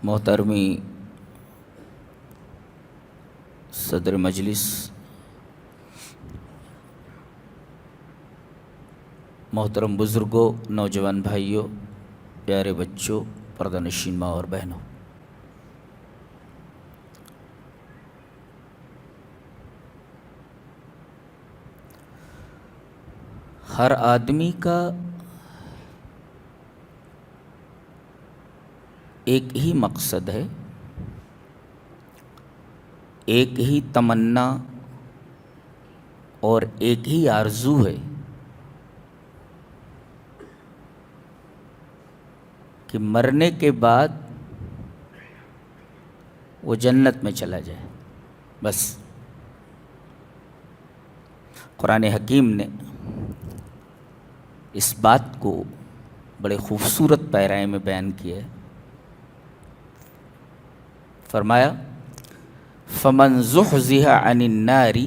محترمی صدر مجلس، محترم بزرگوں، نوجوان بھائیوں، پیارے بچوں، پردہ نشین ماں اور بہنوں، ہر آدمی کا ایک ہی مقصد ہے، ایک ہی تمنا اور ایک ہی آرزو ہے کہ مرنے کے بعد وہ جنت میں چلا جائے۔ بس قرآن حکیم نے اس بات کو بڑے خوبصورت پیرائے میں بیان کیا ہے۔ فرمایا فَمَنْ زُحْزِحَ عَنِ النَّارِ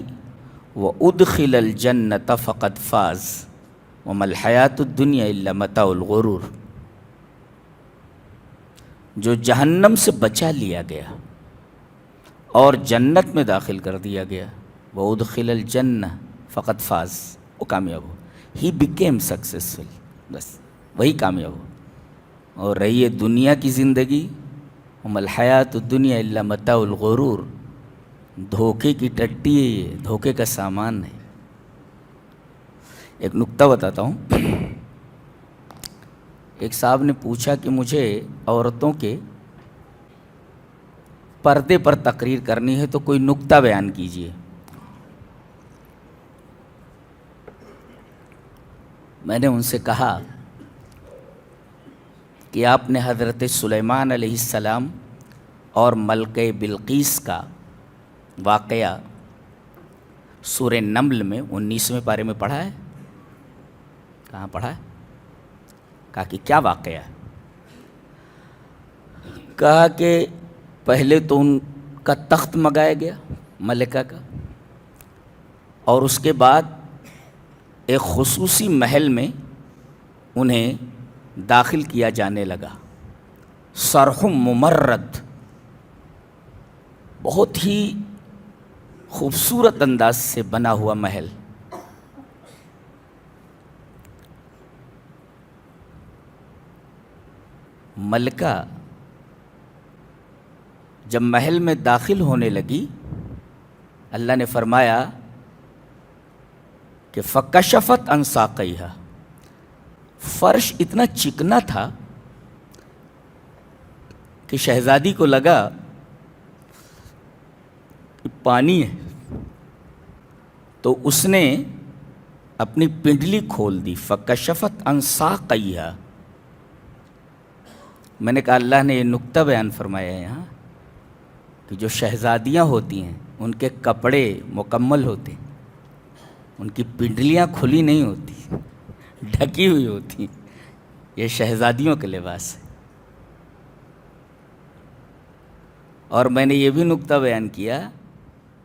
وَأُدْخِلَ الْجَنَّةَ فَقَدْ فَازَ وَمَا الْحَيَاةُ الدُّنْيَا إِلَّا مَتَاعُ الْغُرُورِ۔ جو جہنم سے بچا لیا گیا اور جنت میں داخل کر دیا گیا، وَأُدْخِلَ الْجَنَّةَ فَقَدْ فَازَ، وہ کامیاب ہو، ہی بیکیم سکسیسفل، بس وہی کامیاب ہو۔ اور رہی ہے دنیا کی زندگی، وَمَا الْحَيَاةُ الدُّنْيَا إِلَّا مَتَاعُ الْغُرُورِ، دھوکے کی ٹٹی ہے، یہ دھوکے کا سامان ہے۔ ایک نکتہ بتاتا ہوں۔ ایک صاحب نے پوچھا کہ مجھے عورتوں کے پردے پر تقریر کرنی ہے تو کوئی نکتہ بیان کیجیے۔ میں نے ان سے کہا کہ آپ نے حضرت سلیمان علیہ السلام اور ملکہ بلقیس کا واقعہ سورہ نمل میں 19ویں پارے میں پڑھا ہے؟ کہاں پڑھا ہے؟ کہا کہ کیا واقعہ ہے؟ کہا کہ پہلے تو ان کا تخت منگایا گیا ملکہ کا، اور اس کے بعد ایک خصوصی محل میں انہیں داخل کیا جانے لگا۔ صرح ممرد، بہت ہی خوبصورت انداز سے بنا ہوا محل۔ ملکہ جب محل میں داخل ہونے لگی، اللہ نے فرمایا کہ فَكَشَفَتْ عَنْ سَاقَيْهَا، فرش اتنا چکنا تھا کہ شہزادی کو لگا کہ پانی ہے، تو اس نے اپنی پنڈلی کھول دی۔ فَكَشَفَتْ عَنْ سَاقَيْهَا، میں نے کہا اللہ نے یہ نکتہ بیان فرمایا ہے یہاں کہ جو شہزادیاں ہوتی ہیں ان کے کپڑے مکمل ہوتے ہیں، ان کی پنڈلیاں کھلی نہیں ہوتی، ڈھکی ہوئی ہوتی، یہ شہزادیوں کے لباس ہے۔ اور میں نے یہ بھی نکتہ بیان کیا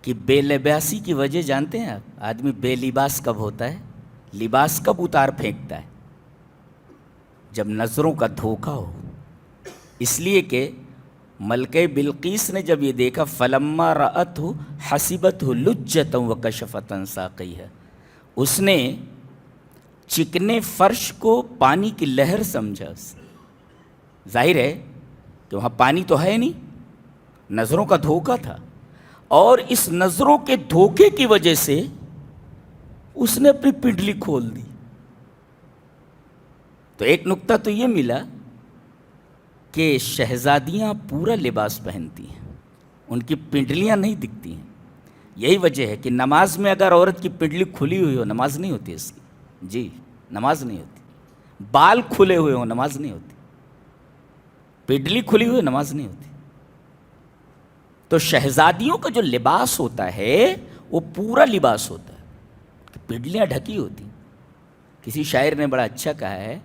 کہ بے لباسی کی وجہ جانتے ہیں آپ؟ آدمی بے لباس کب ہوتا ہے؟ لباس کب اتار پھینکتا ہے؟ جب نظروں کا دھوکہ ہو۔ اس لیے کہ ملکہ بلقیس نے جب یہ دیکھا فَلَمَّا رَأَتْهُ حَسِبَتْهُ لُجَّةً وَكَشَفَتْ عَنْ سَاقَيْهَا، اس نے چکنے فرش کو پانی کی لہر سمجھا۔ ظاہر ہے کہ وہاں پانی تو ہے نہیں، نظروں کا دھوکہ تھا، اور اس نظروں کے دھوکے کی وجہ سے اس نے اپنی پنڈلی کھول دی۔ تو ایک نکتہ تو یہ ملا کہ شہزادیاں پورا لباس پہنتی ہیں، ان کی پنڈلیاں نہیں دکھتی ہیں۔ یہی وجہ ہے کہ نماز میں اگر عورت کی پنڈلی کھلی ہوئی ہو نماز نہیں ہوتی اس کی، جی نماز نہیں ہوتی۔ بال کھلے ہوئے ہوں نماز نہیں ہوتی، پنڈلی کھلی ہوئی نماز نہیں ہوتی۔ تو شہزادیوں کا جو لباس ہوتا ہے وہ پورا لباس ہوتا ہے، پنڈلیاں ڈھکی ہوتی۔ کسی شاعر نے بڑا اچھا کہا ہے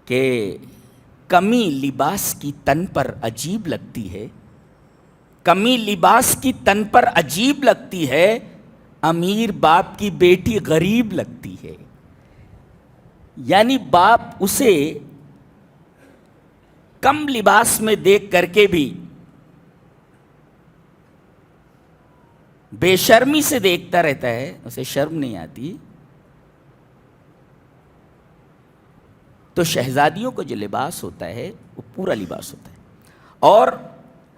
کہ کمی لباس کی تن پر عجیب لگتی ہے، کمی لباس کی تن پر عجیب لگتی ہے، امیر باپ کی بیٹی غریب لگتی ہے۔ یعنی باپ اسے کم لباس میں دیکھ کر کے بھی بے شرمی سے دیکھتا رہتا ہے، اسے شرم نہیں آتی، تو شہزادیوں کو جو لباس ہوتا ہے وہ پورا لباس ہوتا ہے. اور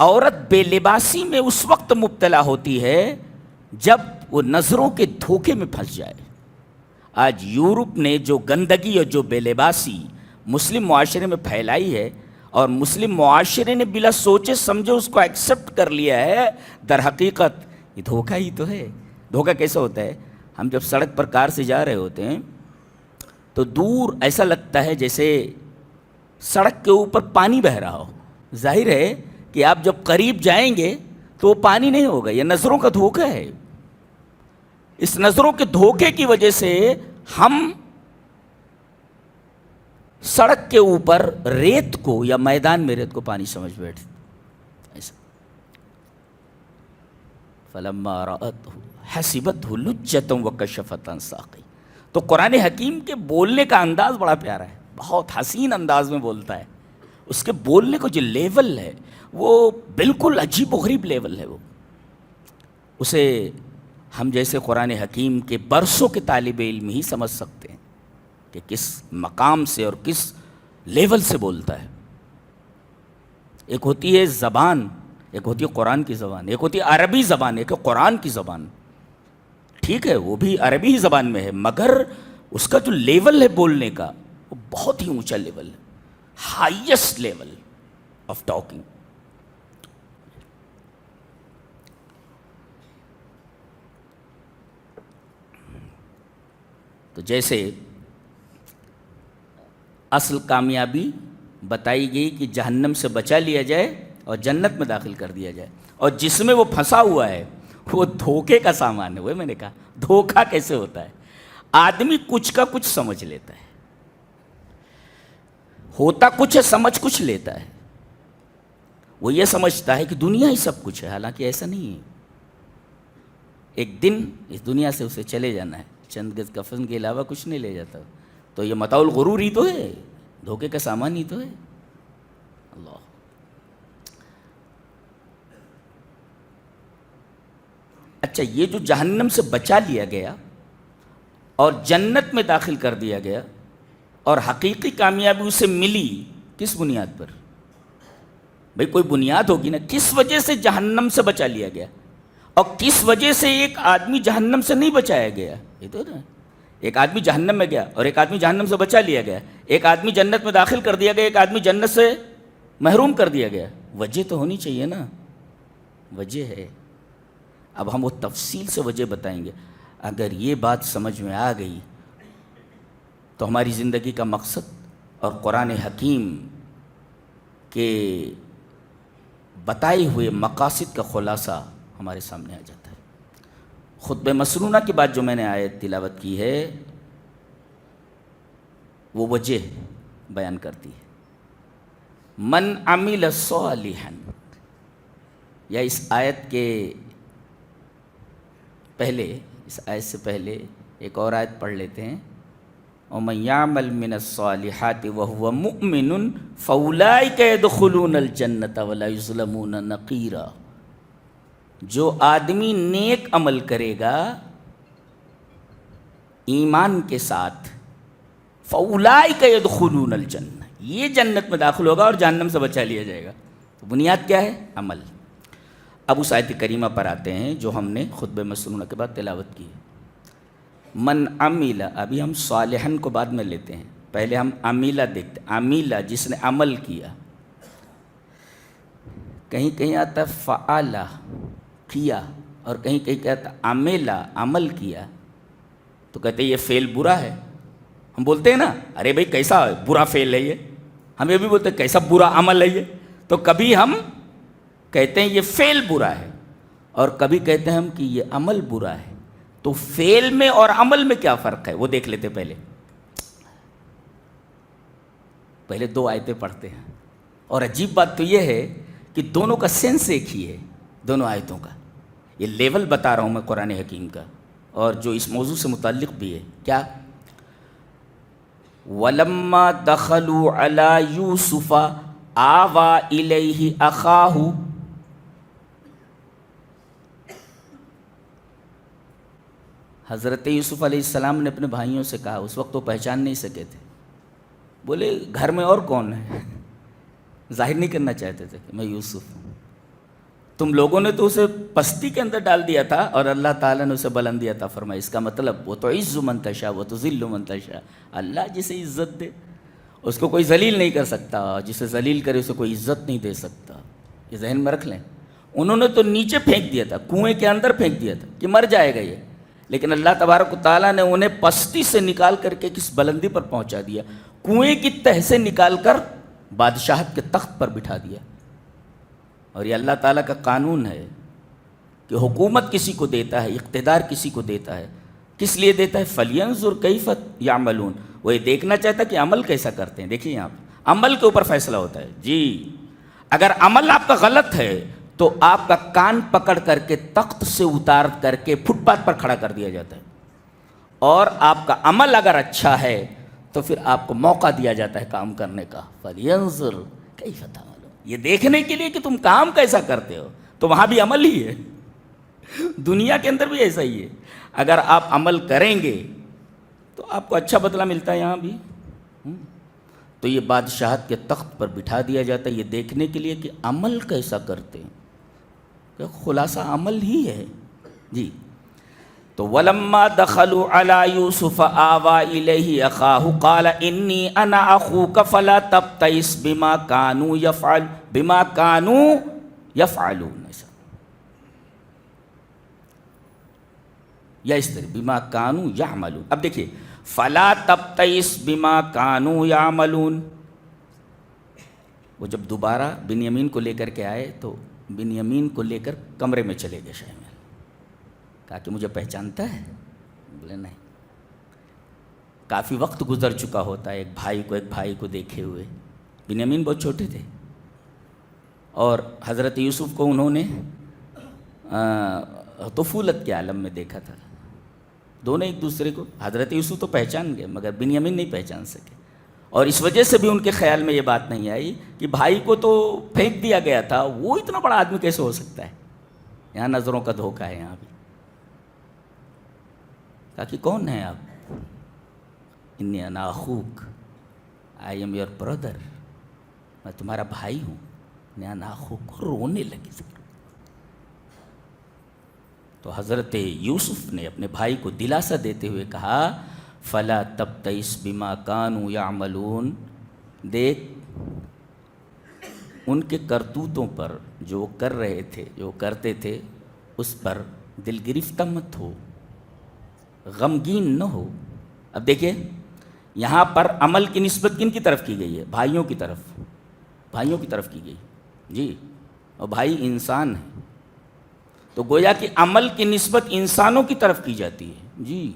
عورت بے لباسی میں اس وقت مبتلا ہوتی ہے جب وہ نظروں کے دھوکے میں پھنس جائے. آج یورپ نے جو گندگی اور جو بے لباسی مسلم معاشرے میں پھیلائی ہے، اور مسلم معاشرے نے بلا سوچے سمجھے اس کو ایکسیپٹ کر لیا ہے، در حقیقت یہ دھوکہ ہی تو ہے. دھوکہ کیسے ہوتا ہے؟ ہم جب سڑک پر کار سے جا رہے ہوتے ہیں تو دور ایسا لگتا ہے جیسے سڑک کے اوپر پانی بہہ رہا ہو. ظاہر ہے کہ آپ جب قریب جائیں گے تو وہ پانی نہیں ہوگا. یہ نظروں کا دھوکہ ہے. اس نظروں کے دھوکے کی وجہ سے ہم سڑک کے اوپر ریت کو یا میدان میں ریت کو پانی سمجھ بیٹھے. ایسا فلما رأته حسبته لجة وكشفت عن ساقيه. تو قرآن حکیم کے بولنے کا انداز بڑا پیارا ہے، بہت حسین انداز میں بولتا ہے. اس کے بولنے کو جو لیول ہے وہ بالکل عجیب و غریب لیول ہے. وہ اسے ہم جیسے قرآن حکیم کے برسوں کے طالب علم ہی سمجھ سکتے ہیں کہ کس مقام سے اور کس لیول سے بولتا ہے. ایک ہوتی ہے زبان، ایک ہوتی ہے قرآن کی زبان، ایک ہوتی ہے عربی زبان، ایک ہے قرآن کی زبان. ٹھیک ہے وہ بھی عربی ہی زبان میں ہے، مگر اس کا جو لیول ہے بولنے کا وہ بہت ہی اونچا لیول ہے، ہائیسٹ لیول آف ٹاکنگ. تو جیسے اصل کامیابی بتائی گئی کہ جہنم سے بچا لیا جائے اور جنت میں داخل کر دیا جائے، اور جس میں وہ پھنسا ہوا ہے وہ دھوکے کا سامان ہے. وہ میں نے کہا دھوکہ کیسے ہوتا ہے؟ آدمی کچھ کا کچھ سمجھ لیتا ہے، ہوتا کچھ ہے سمجھ کچھ لیتا ہے. وہ یہ سمجھتا ہے کہ دنیا ہی سب کچھ ہے، حالانکہ ایسا نہیں ہے. ایک دن اس دنیا سے اسے چلے جانا ہے، چند گز کفن کے علاوہ کچھ نہیں لے جاتا. تو یہ متاع الغرور ہی تو ہے، دھوکے کا سامان ہی تو ہے. اللہ. اچھا، یہ جو جہنم سے بچا لیا گیا اور جنت میں داخل کر دیا گیا اور حقیقی کامیابی اسے ملی، کس بنیاد پر؟ بھئی کوئی بنیاد ہوگی نا. کس وجہ سے جہنم سے بچا لیا گیا اور کس وجہ سے ایک آدمی جہنم سے نہیں بچایا گیا؟ یہ تو نا، ایک آدمی جہنم میں گیا اور ایک آدمی جہنم سے بچا لیا گیا. ایک آدمی جنت میں داخل کر دیا گیا، ایک آدمی جنت سے محروم کر دیا گیا. وجہ تو ہونی چاہیے نا. وجہ ہے. اب ہم وہ تفصیل سے وجہ بتائیں گے. اگر یہ بات سمجھ میں آ گئی تو ہماری زندگی کا مقصد اور قرآن حکیم کے بتائے ہوئے مقاصد کا خلاصہ ہمارے سامنے آ جاتا ہے. خطبہ مسنونہ کے بعد جو میں نے آیت تلاوت کی ہے وہ وجہ بیان کرتی ہے. من عمل صالحا، یا اس آیت کے پہلے، اس آیت سے پہلے ایک اور آیت پڑھ لیتے ہیں. وَمَن يَعْمَلْ مِنَ الصَّالِحَاتِ وَهُوَ مُؤْمِنٌ فَأُولَٰئِكَ يَدْخُلُونَ الْجَنَّةَ وَلَا يُظْلَمُونَ نَقِيرًا. جو آدمی نیک عمل کرے گا ایمان کے ساتھ، فَأُولَٰئِكَ يَدْخُلُونَ الْجَنَّةَ، یہ جنت میں داخل ہوگا اور جہنم سے بچا لیا جائے گا. تو بنیاد کیا ہے؟ عمل. اب اس آیت کریمہ پر آتے ہیں جو ہم نے خطبہ مسنونہ کے بعد تلاوت کی. من عمل، ابھی ہم صالحن کو بعد میں لیتے ہیں، پہلے ہم عملہ دیکھتے ہیں. عملہ جس نے عمل کیا. کہیں کہیں آتا ہے فعل کیا، اور کہیں کہیں کہتا عملہ عمل کیا. تو کہتے ہیں یہ فعل برا ہے. ہم بولتے ہیں نا ارے بھائی کیسا برا فعل ہے یہ. ہم یہ بھی بولتے ہیں کیسا برا عمل ہے یہ. تو کبھی ہم کہتے ہیں یہ فعل برا ہے اور کبھی کہتے ہیں ہم کہ یہ عمل برا ہے. تو فعل میں اور عمل میں کیا فرق ہے وہ دیکھ لیتے. پہلے دو آیتیں پڑھتے ہیں. اور عجیب بات تو یہ ہے کہ دونوں کا سینس ایک ہی ہے، دونوں آیتوں کا. یہ لیول بتا رہا ہوں میں قرآن حکیم کا، اور جو اس موضوع سے متعلق بھی ہے. کیا؟ وَلَمَّا دَخَلُوا عَلَىٰ يُوسُفَ آوا الیہ اخاہ، حضرت یوسف علیہ السلام نے اپنے بھائیوں سے کہا، اس وقت وہ پہچان نہیں سکے تھے، بولے گھر میں اور کون ہے، ظاہر نہیں کرنا چاہتے تھے کہ میں یوسف ہوں، تم لوگوں نے تو اسے پستی کے اندر ڈال دیا تھا اور اللہ تعالیٰ نے اسے بلندی عطا فرمائی۔ اس کا مطلب وہ تو عز من تشاء و تذل من تشاء، اللہ جسے عزت دے اس کو کوئی ذلیل نہیں کر سکتا، جسے ذلیل کرے اسے کوئی عزت نہیں دے سکتا، یہ ذہن میں رکھ لیں۔ انہوں نے تو نیچے پھینک دیا تھا، کنویں کے اندر پھینک دیا تھا کہ مر جائے گا یہ، لیکن اللہ تبارک و تعالیٰ نے انہیں پستی سے نکال کر کے کس بلندی پر پہنچا دیا، کنویں کی تہ سے نکال کر بادشاہت کے تخت پر بٹھا دیا۔ اور یہ اللہ تعالیٰ کا قانون ہے کہ حکومت کسی کو دیتا ہے، اقتدار کسی کو دیتا ہے، کس لیے دیتا ہے؟ فَلْيَنْظُرْ كَيْفَ يَعْمَلُونَ، وہ یہ دیکھنا چاہتا ہے کہ عمل کیسا کرتے ہیں۔ دیکھیے یہاں عمل کے اوپر فیصلہ ہوتا ہے جی، اگر عمل آپ کا غلط ہے تو آپ کا کان پکڑ کر کے تخت سے اتار کر کے فٹ پاتھ پر کھڑا کر دیا جاتا ہے، اور آپ کا عمل اگر اچھا ہے تو پھر آپ کو موقع دیا جاتا ہے کام کرنے کا۔ فَلْيَنْظُرْ كَيْفَ تَعْمَلُونَ، یہ دیکھنے کے لیے کہ تم کام کیسا کرتے ہو، تو وہاں بھی عمل ہی ہے، دنیا کے اندر بھی ایسا ہی ہے، اگر آپ عمل کریں گے تو آپ کو اچھا بدلہ ملتا ہے یہاں بھی۔ تو یہ بادشاہت کے تخت پر بٹھا دیا جاتا ہے یہ دیکھنے کے لیے کہ عمل کیسا کرتے ہیں، کہ خلاصہ عمل ہی ہے جی۔ تو وَلَمَّا دَخَلُوا عَلَىٰ يُوسُفَ آوَىٰ إِلَيْهِ أَخَاهُ قَالَ إِنِّي أَنَا أَخُوكَ فَلَا تَبْتَئِسْ بِمَا كَانُوا يَفْعَلُونَ، یا اس طرح بِمَا كَانُوا يَعْمَلُونَ۔ اب دیکھیے فَلَا تَبْتَئِسْ بِمَا كَانُوا يَعْمَلُونَ، وہ جب دوبارہ بنیامین کو لے کر کے آئے تو بنیامین کو لے کر کمرے میں چلے گئے شہر میں، کہا کہ مجھے پہچانتا ہے؟ بولے نہیں، کافی وقت گزر چکا ہوتا ہے ایک بھائی کو دیکھے ہوئے۔ بنیامین بہت چھوٹے تھے اور حضرت یوسف کو انہوں نے طفولت کے عالم میں دیکھا تھا، دونوں ایک دوسرے کو، حضرت یوسف تو پہچان گئے مگر بنیامین نہیں پہچان سکے، اور اس وجہ سے بھی ان کے خیال میں یہ بات نہیں آئی کہ بھائی کو تو پھینک دیا گیا تھا، وہ اتنا بڑا آدمی کیسے ہو سکتا ہے۔ یہاں نظروں کا دھوکہ ہے یہاں بھی۔ کہا کہ کون ہے آپ؟ انی انا اخوک، آئی ایم یور برادر، میں تمہارا بھائی ہوں، انی انا اخوک۔ رونے لگے سر۔ تو حضرت یوسف نے اپنے بھائی کو دلاسا دیتے ہوئے کہا فَلَا تَبْتَئِسْ بِمَا كَانُوا يَعْمَلُونَ، دیکھ ان کے کرتوتوں پر جو کر رہے تھے، جو کرتے تھے، اس پر دل گرفتہ مت ہو، غمگین نہ ہو۔ اب دیکھیں یہاں پر عمل کی نسبت کن کی طرف کی گئی ہے؟ بھائیوں کی طرف کی گئی جی، اور بھائی انسان ہے، تو گویا کہ عمل کی نسبت انسانوں کی طرف کی جاتی ہے جی۔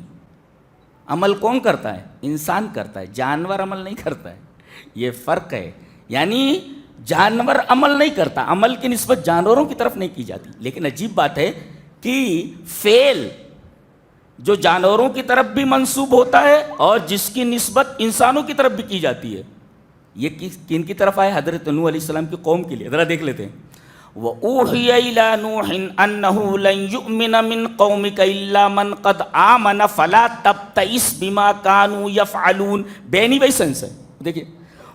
عمل کون کرتا ہے؟ انسان کرتا ہے، جانور عمل نہیں کرتا ہے، یہ فرق ہے۔ یعنی جانور عمل نہیں کرتا، عمل کی نسبت جانوروں کی طرف نہیں کی جاتی، لیکن عجیب بات ہے کہ فعل جو جانوروں کی طرف بھی منسوب ہوتا ہے اور جس کی نسبت انسانوں کی طرف بھی کی جاتی ہے، یہ کن کی طرف آئے؟ حضرت نوح علیہ السلام کی قوم کے لیے، ذرا دیکھ لیتے ہیں۔ وَأُوحِيَ إِلَىٰ نُوحٍ أَنَّهُ لَن يُؤْمِنَ مِن قَوْمِكَ إِلَّا مَنْ قَدْ آمَنَ فَلَا تَبْتَئِسْ بِمَا كَانُوا يَفْعَلُونَ، بینی وہی سینس ہے۔ دیکھیے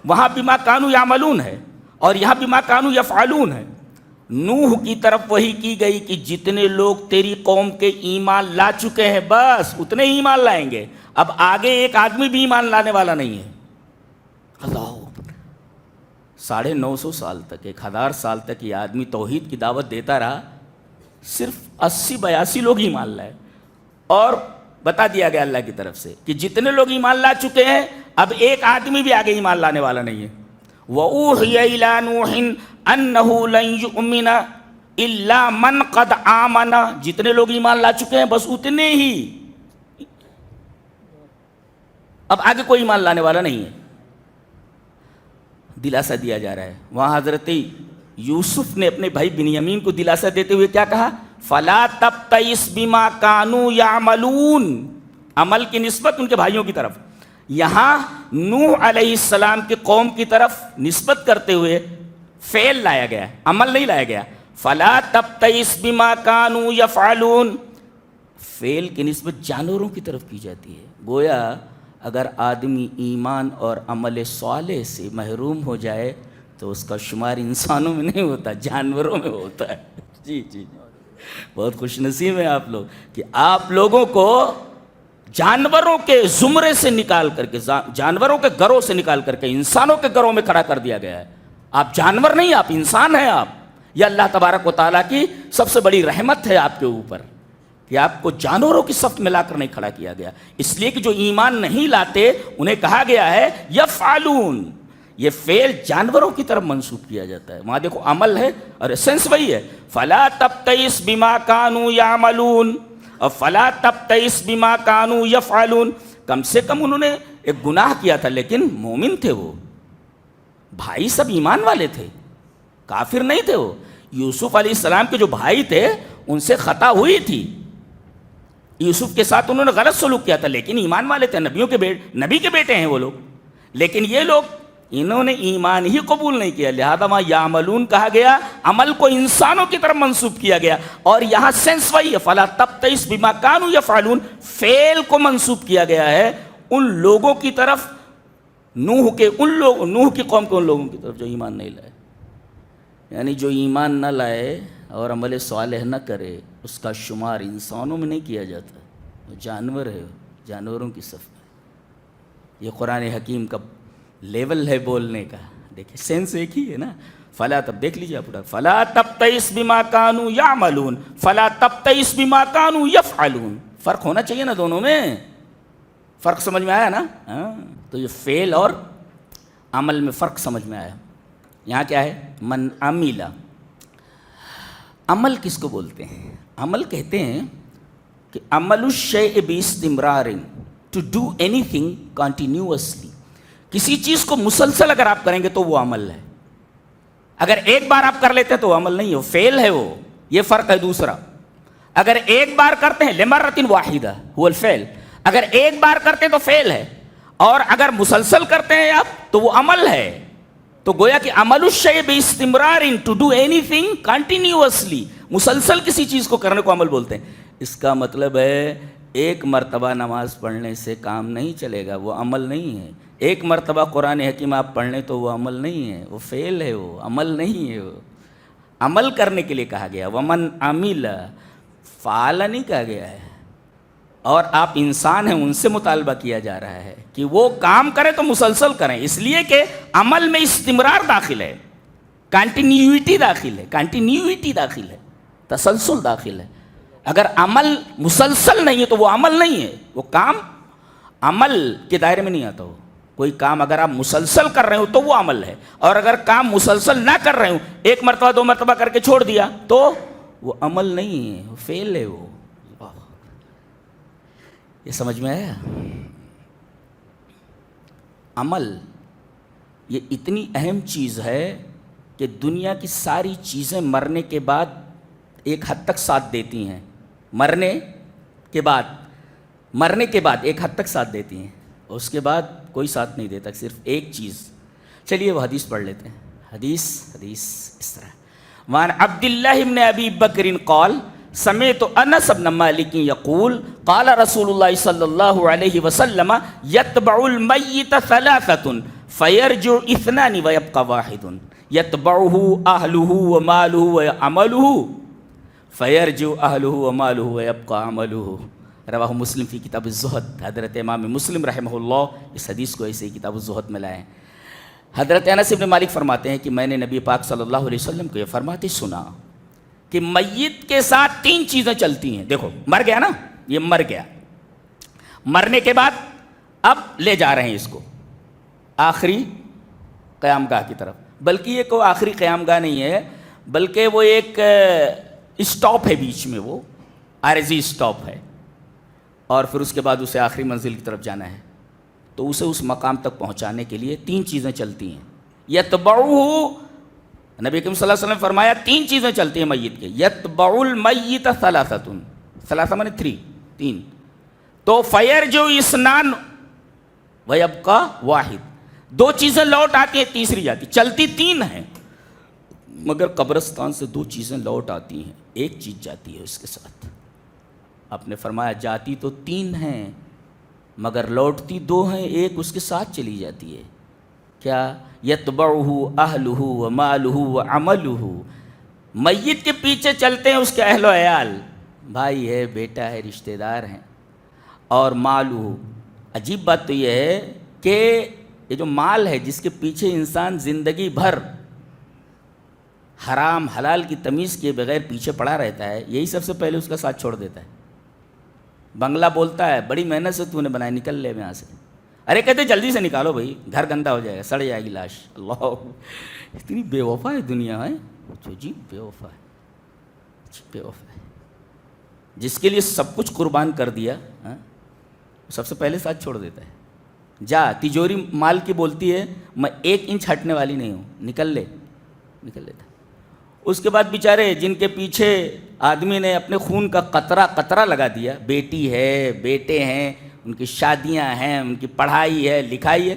وہاں بِمَا كَانُوا يَعْمَلُونَ ہے اور یہاں بِمَا كَانُوا يَفْعَلُونَ ہے۔ نوح کی طرف وحی کی گئی کہ جتنے لوگ تیری قوم کے ایمان لا چکے ہیں بس اتنے ہی ایمان لائیں گے، اب آگے ایک آدمی بھی ایمان لانے والا نہیں ہے۔ اللہ 950 سال تک، 1000 سال تک یہ آدمی توحید کی دعوت دیتا رہا، صرف 80-82 لوگ ایمان لائے، اور بتا دیا گیا اللہ کی طرف سے کہ جتنے لوگ ایمان لا چکے ہیں اب ایک آدمی بھی آگے ایمان لانے والا نہیں ہے۔ وَأُوحِيَ إِلَىٰ نُوحٍ أَنَّهُ لَن يُؤْمِنَ إِلَّا مَنْ قَدْ آمَنَ، جتنے لوگ ایمان لا چکے ہیں بس اتنے ہی، اب آگے کوئی ایمان لانے والا نہیں ہے، دلاسا دیا جا رہا ہے۔ وہاں حضرت یوسف نے اپنے بھائی بنیامین کو دلاسا دیتے ہوئے کیا کہا؟ فَلَا تَبْتَئِسْ بِمَا كَانُوا يَعْمَلُونَ، عمل کی نسبت ان کے بھائیوں کی طرف، یہاں نوح علیہ السلام کی قوم کی طرف نسبت کرتے ہوئے فعل لایا گیا، عمل نہیں لایا گیا. فلا تبتئس بما كانوا يفعلون، فعل کی نسبت جانوروں کی طرف کی جاتی ہے. گویا اگر آدمی ایمان اور عمل صالح سے محروم ہو جائے تو اس کا شمار انسانوں میں نہیں ہوتا، جانوروں میں ہوتا ہے. جی جی بہت خوش نصیب ہیں آپ لوگ کہ آپ لوگوں کو جانوروں کے زمرے سے نکال کر کے، جانوروں کے گروہ سے نکال کر کے انسانوں کے گروہ میں کھڑا کر دیا گیا ہے. آپ جانور نہیں، آپ انسان ہیں. آپ یہ اللہ تبارک و تعالیٰ کی سب سے بڑی رحمت ہے آپ کے اوپر کہ آپ کو جانوروں کی صف میں لا کر نہیں کھڑا کیا گیا. اس لیے کہ جو ایمان نہیں لاتے انہیں کہا گیا ہے یفعلون، یہ فعل جانوروں کی طرف منسوب کیا جاتا ہے. وہاں دیکھو عمل ہے اور اسنس وہی ہے. فلا تبتئس بما كانوا يعملون اور فلا تبتئس بما كانوا يفعلون. کم سے کم انہوں نے ایک گناہ کیا تھا لیکن مومن تھے، وہ بھائی سب ایمان والے تھے، کافر نہیں تھے. وہ یوسف علیہ السلام کے جو بھائی تھے ان سے خطا ہوئی تھی، یوسف کے ساتھ انہوں نے غلط سلوک کیا تھا لیکن ایمان والے تھے، نبی کے بیٹے ہیں وہ لوگ. لیکن یہ لوگ انہوں نے ایمان ہی قبول نہیں کیا، لہذا وہاں یعملون کہا گیا، عمل کو انسانوں کی طرف منسوب کیا گیا. اور یہاں سینس وہی ہے، فلا تبتئس بما كانوا يفعلون، فعل کو منسوب کیا گیا ہے ان لوگوں کی طرف، نوح کی قوم کے ان لوگوں کی طرف جو ایمان نہیں لائے. یعنی جو ایمان نہ لائے اور عمل صالح نہ کرے اس کا شمار انسانوں میں نہیں کیا جاتا، وہ جانور ہے، جانوروں کی صف میں. یہ قرآن حکیم کا لیول ہے بولنے کا. دیکھیں سینس ایک ہی ہے نا. فلا تب دیکھ لیجیے آپ، فلا تبتئس بما كانوا يعملون فلا تبتئس بما كانوا يفعلون. فرق ہونا چاہیے نا دونوں میں. فرق سمجھ میں آیا نا؟ ہاں. تو یہ فعل اور عمل میں فرق سمجھ میں آیا. یہاں کیا ہے؟ من عمل. عمل کس کو بولتے ہیں؟ عمل کہتے ہیں کہ عمل الشیء باستمرار، to do anything continuously. کسی چیز کو مسلسل اگر آپ کریں گے تو وہ عمل ہے. اگر ایک بار آپ کر لیتے ہیں تو عمل نہیں ہے، وہ فعل ہے. وہ یہ فرق ہے. دوسرا، اگر ایک بار کرتے ہیں لمرۃ واحدہ هو الفعل، اگر ایک بار کرتے ہیں تو فعل ہے، اور اگر مسلسل کرتے ہیں آپ تو وہ عمل ہے. تو گویا کہ عمل الشیء باستمرار، to do anything continuously, مسلسل کسی چیز کو کرنے کو عمل بولتے ہیں. اس کا مطلب ہے ایک مرتبہ نماز پڑھنے سے کام نہیں چلے گا، وہ عمل نہیں ہے. ایک مرتبہ قرآن حکیم آپ پڑھ لیں تو وہ عمل نہیں ہے، وہ فعل ہے، وہ عمل نہیں ہے. وہ عمل کرنے کے لیے کہا گیا. ومن عمل، فعل نہیں کہا گیا ہے. اور آپ انسان ہیں، ان سے مطالبہ کیا جا رہا ہے کہ وہ کام کریں تو مسلسل کریں، اس لیے کہ عمل میں استمرار داخل ہے، کنٹینیوٹی داخل ہے، تسلسل داخل ہے. اگر عمل مسلسل نہیں ہے تو وہ عمل نہیں ہے، وہ کام عمل کے دائرے میں نہیں آتا. ہو کوئی کام اگر آپ مسلسل کر رہے ہو تو وہ عمل ہے، اور اگر کام مسلسل نہ کر رہے ہو، ایک مرتبہ دو مرتبہ کر کے چھوڑ دیا تو وہ عمل نہیں ہے، وہ فعل ہے. وہ یہ سمجھ میں آیا؟ عمل یہ اتنی اہم چیز ہے کہ دنیا کی ساری چیزیں مرنے کے بعد ایک حد تک ساتھ دیتی ہیں. مرنے کے بعد ایک حد تک ساتھ دیتی ہیں، اس کے بعد کوئی ساتھ نہیں دیتا، صرف ایک چیز. چلیے وہ حدیث پڑھ لیتے ہیں. حدیث اس طرح: وعن عبد اللہ بن ابی بکر قال سمعت انس بن مالک یقول قال رسول اللہ صلی اللہ علیہ وسلم یتبع المیت ثلاثة فیرجع اثنان ویبقى واحد یتبعہ اہلہ ومالہ وعملہ فیرجع اہلہ ومالہ ویبقى عملہ. رواہ مسلم فی کتاب الزہد. حضرت امام مسلم رحمہ اللہ اس حدیث کو ایسے ہی کتاب الزہد میں لائے. حضرت انس بن مالک فرماتے ہیں کہ میں نے نبی پاک صلی اللہ علیہ وسلم کو یہ فرماتے سنا کہ میت کے ساتھ تین چیزیں چلتی ہیں. دیکھو مر گیا نا، یہ مر گیا، مرنے کے بعد اب لے جا رہے ہیں اس کو آخری قیام گاہ کی طرف. بلکہ یہ کوئی آخری قیام گاہ نہیں ہے، بلکہ وہ ایک اسٹاپ ہے بیچ میں، وہ عارضی اسٹاپ ہے، اور پھر اس کے بعد اسے آخری منزل کی طرف جانا ہے. تو اسے اس مقام تک پہنچانے کے لیے تین چیزیں چلتی ہیں. یتبعہ، نبی کریم صلی اللہ علیہ وسلم نے فرمایا تین چیزیں چلتی ہیں میت کے. یتبع المیت ثلاثۃ مانے تین. تو فیرجع اثنان وَيَبْقَى واحد. دو چیزیں لوٹ آتی ہیں، تیسری جاتی. چلتی تین ہیں مگر قبرستان سے دو چیزیں لوٹ آتی ہیں، ایک چیز جاتی ہے اس کے ساتھ. آپ نے فرمایا جاتی تو تین ہیں مگر لوٹتی دو ہیں، ایک اس کے ساتھ چلی جاتی ہے. کیا؟ یتبعہ اہلہ ومالہ وعملہ. میت کے پیچھے چلتے ہیں اس کے اہل و عیال، بھائی ہے، بیٹا ہے، رشتہ دار ہیں، اور مالہ. عجیب بات تو یہ ہے کہ یہ جو مال ہے جس کے پیچھے انسان زندگی بھر حرام حلال کی تمیز کیے بغیر پیچھے پڑا رہتا ہے، یہی سب سے پہلے اس کا ساتھ چھوڑ دیتا ہے. بنگلہ بولتا ہے بڑی محنت سے تو نے بنایا، نکل لے میں یہاں سے. ارے کہتے جلدی سے نکالو بھائی، گھر گندا ہو جائے گا، سڑ جائے گی لاش. اللہ، اتنی بے وفا ہے دنیا ہے، جی بے وفا ہے، بے وفا ہے. جس کے لیے سب کچھ قربان کر دیا سب سے پہلے ساتھ چھوڑ دیتا ہے. جا تجوری مال کی بولتی ہے میں 1 انچ ہٹنے والی نہیں ہوں، نکل لے، نکل لیتا. اس کے بعد بیچارے جن کے پیچھے آدمی نے اپنے خون کا قطرہ قطرہ لگا دیا، بیٹی ہے، بیٹے ہیں، ان کی شادیاں ہیں، ان کی پڑھائی ہے، لکھائی ہے،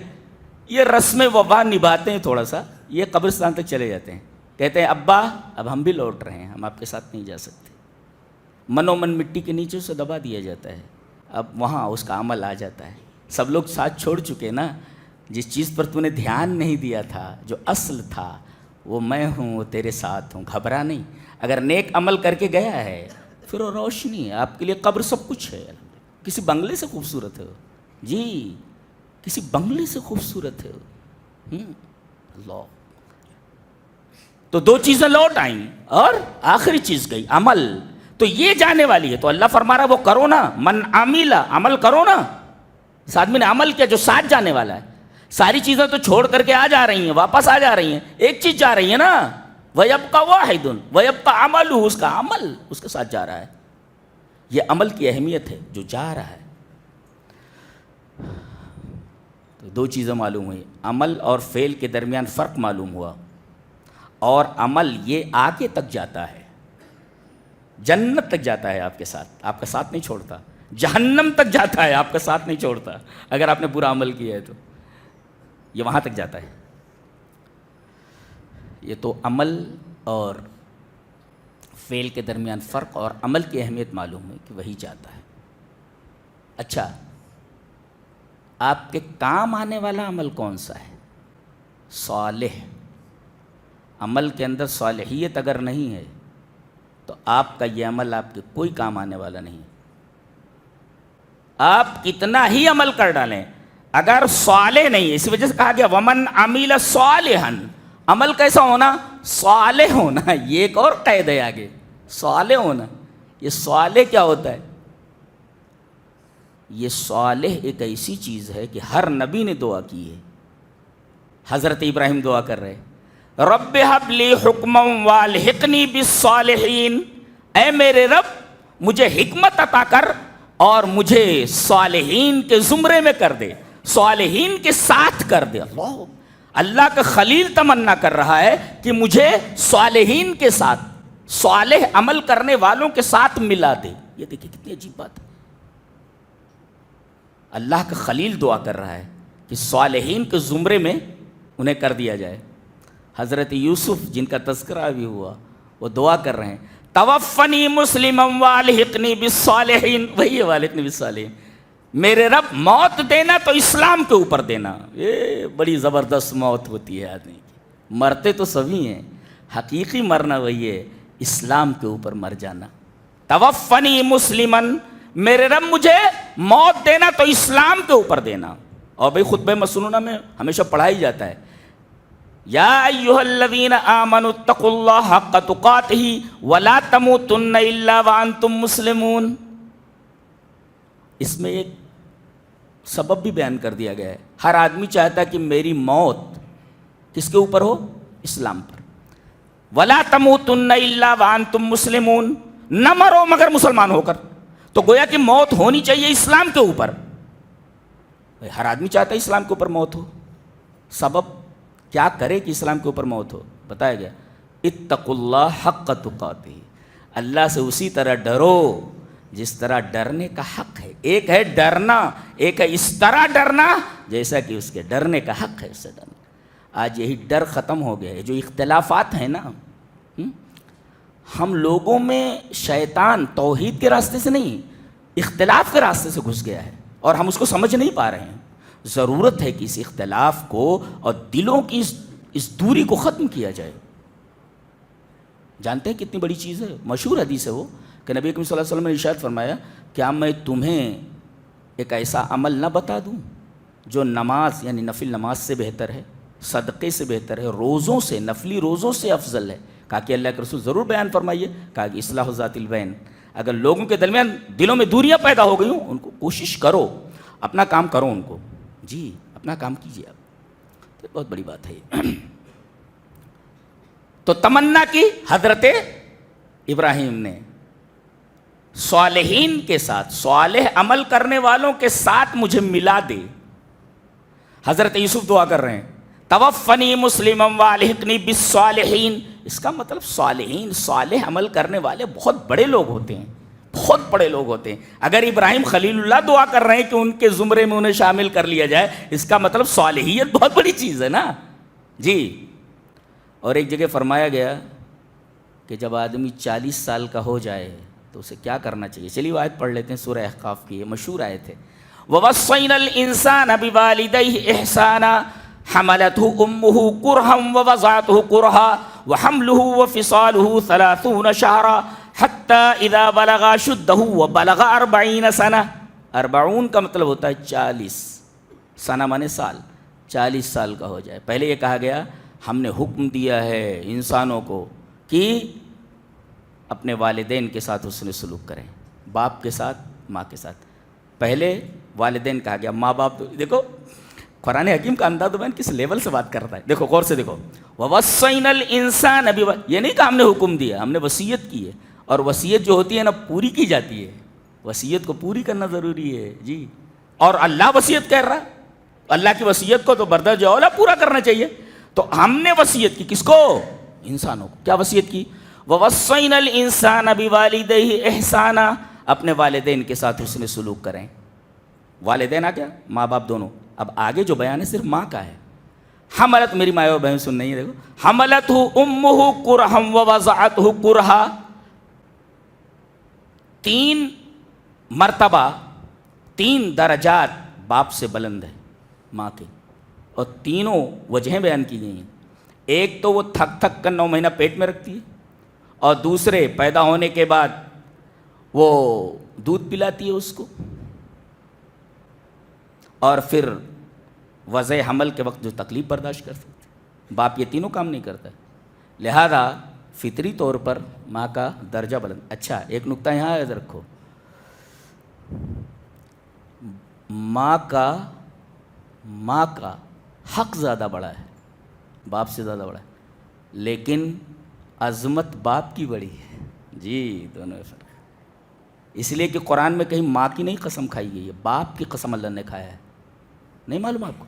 یہ رسم وفا نبھاتے ہیں تھوڑا سا، یہ قبرستان تک چلے جاتے ہیں. کہتے ہیں ابا اب ہم بھی لوٹ رہے ہیں، ہم آپ کے ساتھ نہیں جا سکتے. منو من مٹی کے نیچے سے دبا دیا جاتا ہے، اب وہاں اس کا عمل آ جاتا ہے. سب لوگ ساتھ چھوڑ چکے نا. جس چیز پر تو نے دھیان نہیں دیا تھا، جو اصل تھا، وہ میں ہوں، وہ تیرے ساتھ ہوں، گھبرا نہیں. اگر نیک عمل کر کے گیا ہے پھر وہ روشنی ہے آپ کے لیے، قبر سب کچھ ہے. کسی بنگلے سے خوبصورت ہے جی، کسی بنگلے سے خوبصورت ہے. اللہ. تو دو چیزیں لوٹ آئیں اور آخری چیز گئی، عمل. تو یہ جانے والی ہے. تو اللہ فرما رہا وہ کرو نا، من عامل، عمل کرو نا. اس آدمی نے عمل کیا جو ساتھ جانے والا ہے. ساری چیزیں تو چھوڑ کر کے آ جا رہی ہیں، واپس آ جا رہی ہیں، ایک چیز جا رہی ہے نا. وَيَبْقَى وَاحِدٌ وَيَبْقَى عَمَلُهُ. اس کا عمل اس کے ساتھ جا رہا ہے. یہ عمل کی اہمیت ہے جو جا رہا ہے. تو دو چیزیں معلوم ہوئی، عمل اور فعل کے درمیان فرق معلوم ہوا. اور عمل یہ آگے تک جاتا ہے، جنت تک جاتا ہے آپ کے ساتھ، آپ کا ساتھ نہیں چھوڑتا. جہنم تک جاتا ہے، آپ کا ساتھ نہیں چھوڑتا. اگر آپ نے برا عمل کیا ہے تو یہ وہاں تک جاتا ہے. یہ تو عمل اور فعل کے درمیان فرق اور عمل کی اہمیت معلوم ہے کہ وہی جاتا ہے. اچھا، آپ کے کام آنے والا عمل کون سا ہے؟ صالح. عمل کے اندر صالحیت اگر نہیں ہے تو آپ کا یہ عمل آپ کے کوئی کام آنے والا نہیں. آپ کتنا ہی عمل کر ڈالیں اگر صالح نہیں ہے، اسی وجہ سے کہا گیا ومن عمل صالحا. عمل کیسا ہونا؟ صالح ہونا. یہ ایک اور قید ہے آگے، صالح ہونا. یہ صالح کیا ہوتا ہے؟ یہ صالح ایک ایسی چیز ہے کہ ہر نبی نے دعا کی ہے. حضرت ابراہیم دعا کر رہے رب ہب لی حکما والحقنی بالصالحین. اے میرے رب مجھے حکمت عطا کر اور مجھے صالحین کے زمرے میں کر دے، صالحین کے ساتھ کر دے. اللہ کا خلیل تمنا کر رہا ہے کہ مجھے صالحین کے ساتھ، صالح عمل کرنے والوں کے ساتھ ملا دے. یہ دیکھیں کتنی عجیب بات ہے. اللہ کا خلیل دعا کر رہا ہے کہ صالحین کے زمرے میں انہیں کر دیا جائے. حضرت یوسف جن کا تذکرہ بھی ہوا وہ دعا کر رہے ہیں توفنی مسلما والحقنی بالصالحین. وہی ہے والحقنی بالصالحین. میرے رب موت دینا تو اسلام کے اوپر دینا. یہ بڑی زبردست موت ہوتی ہے آدمی کی. مرتے تو سبھی ہیں، حقیقی مرنا وہی ہے، اسلام کے اوپر مر جانا. توفنی مسلما، میرے رب مجھے موت دینا تو اسلام کے اوپر دینا. اور بھئی خطبہ مسنونہ میں ہمیشہ پڑھائی جاتا ہے یا ایھا الذین آمنوا اتقوا اللہ حق تقاتہ ولا تموتن الا وانتم مسلمون. اس میں ایک سبب بھی بیان کر دیا گیا ہے. ہر آدمی چاہتا ہے کہ میری موت کس کے اوپر ہو؟ اسلام پر. ولا تموتن الا وانتم مسلمون، نہ مرو مگر مسلمان ہو کر. تو گویا کہ موت ہونی چاہیے اسلام کے اوپر. ہر آدمی چاہتا ہے اسلام کے اوپر موت ہو. سبب کیا کرے کہ اسلام کے اوپر موت ہو؟ بتایا گیا اتقوا اللہ حق تقاتہ. اللہ سے اسی طرح ڈرو جس طرح ڈرنے کا حق ہے. ایک ہے ڈرنا، ایک ہے اس طرح ڈرنا جیسا کہ اس کے ڈرنے کا حق ہے اس سے ڈرنا۔ آج یہی ڈر ختم ہو گیا ہے۔ جو اختلافات ہیں نا، ہم لوگوں میں شیطان توحید کے راستے سے نہیں، اختلاف کے راستے سے گھس گیا ہے، اور ہم اس کو سمجھ نہیں پا رہے ہیں۔ ضرورت ہے کہ اس اختلاف کو اور دلوں کی اس دوری کو ختم کیا جائے۔ جانتے ہیں کتنی بڑی چیز ہے؟ مشہور حدیث ہے وہ کہ نبی اکرم صلی اللہ علیہ وسلم نے ارشاد فرمایا، کیا میں تمہیں ایک ایسا عمل نہ بتا دوں جو نماز یعنی نفل نماز سے بہتر ہے، صدقے سے بہتر ہے، روزوں سے، نفلی روزوں سے افضل ہے؟ کہا کہ اللہ کے رسول ضرور بیان فرمائیے۔ کہا کہ اصلاح ذات البین، اگر لوگوں کے درمیان دلوں میں دوریاں پیدا ہو گئی ہوں، ان کو کوشش کرو، اپنا کام کرو، ان کو جی اپنا کام کیجیے آپ۔ تو بہت بڑی بات ہے یہ۔ تو تمنا کی حضرت ابراہیم نے صالحین کے ساتھ، صالح عمل کرنے والوں کے ساتھ مجھے ملا دے۔ حضرت یوسف دعا کر رہے ہیں، توفنی مسلما والحقنی بالصالحین۔ اس کا مطلب صالحین، صالح عمل کرنے والے بہت بڑے لوگ ہوتے ہیں، بہت بڑے لوگ ہوتے ہیں۔ اگر ابراہیم خلیل اللہ دعا کر رہے ہیں کہ ان کے زمرے میں انہیں شامل کر لیا جائے، اس کا مطلب صالحیت بہت بڑی چیز ہے نا جی۔ اور ایک جگہ فرمایا گیا کہ جب آدمی 40 سال کا ہو جائے تو اسے کیا کرنا چاہیے؟ چلیے وہ آیت پڑھ لیتے ہیں، سورہ احقاف کی، یہ مشہور آیت ہے۔ وَوَصَّيْنَا الْإِنسَانَ بِوَالِدَيْهِ إِحْسَانًا حَمَلَتْهُ أُمُّهُ كُرْهًا وَوَضَعَتْهُ كُرْهًا وَحَمْلُهُ وَفِصَالُهُ 30 شهرا حَتَّى إِذَا بَلَغَ أَشُدَّهُ وَبَلَغَ 40 سَنَةً۔ 40 کا مطلب ہوتا ہے 40، سنہ مانے سال، 40 سال کا ہو جائے۔ پہلے یہ کہا گیا ہم نے حکم دیا ہے انسانوں کو کہ اپنے والدین کے ساتھ حسن سلوک کریں، باپ کے ساتھ، ماں کے ساتھ۔ پہلے والدین کہا گیا، ماں باپ دیکھو قرآن حکیم کا انداز بیان کس لیول سے بات کرتا ہے، دیکھو غور سے دیکھو۔ وَوَصَّيْنَا الْإِنسَانَ یہ نہیں کہا ہم نے حکم دیا، ہم نے وصیت کی ہے، اور وصیت جو ہوتی ہے نا پوری کی جاتی ہے، وصیت کو پوری کرنا ضروری ہے جی۔ اور اللہ وصیت کہہ رہا ہے، اللہ کی وصیت کو تو بردرجہ اولا پورا کرنا چاہیے۔ تو ہم نے وصیت کی کس کو؟ انسانوں کو۔ کیا وصیت کی؟ وَوَصَّيْنَا الْإِنسَانَ بِوَالِدَيْهِ إِحْسَانًا، اپنے والدین کے ساتھ حسن سلوک کریں۔ والدین آ گیا، ماں باپ دونوں۔ اب آگے جو بیان ہے صرف ماں کا ہے۔ حملت، میری ماں اور بہن سن نہیں، دیکھو، حملتہ امہ کرہا ووضعتہ کرہا، 3 مرتبہ، 3 درجات باپ سے بلند ہے ماں کے، اور تینوں وجہیں بیان کی گئی ہیں۔ ایک تو وہ تھک تھک کر 9 مہینہ پیٹ میں رکھتی ہے، اور دوسرے پیدا ہونے کے بعد وہ دودھ پلاتی ہے اس کو، اور پھر وضع حمل کے وقت جو تکلیف برداشت کر سکتے۔ باپ یہ تینوں کام نہیں کرتا ہے، لہذا فطری طور پر ماں کا درجہ بلند۔ اچھا ایک نقطہ یہاں یاد رکھو، ماں کا حق زیادہ بڑا ہے، باپ سے زیادہ بڑا ہے، لیکن عظمت باپ کی بڑی ہے جی، دونوں میں فرق ہے۔ اس لیے کہ قرآن میں کہیں ماں کی نہیں قسم کھائی گئی ہے، باپ کی قسم اللہ نے کھایا ہے۔ نہیں معلوم آپ کو؟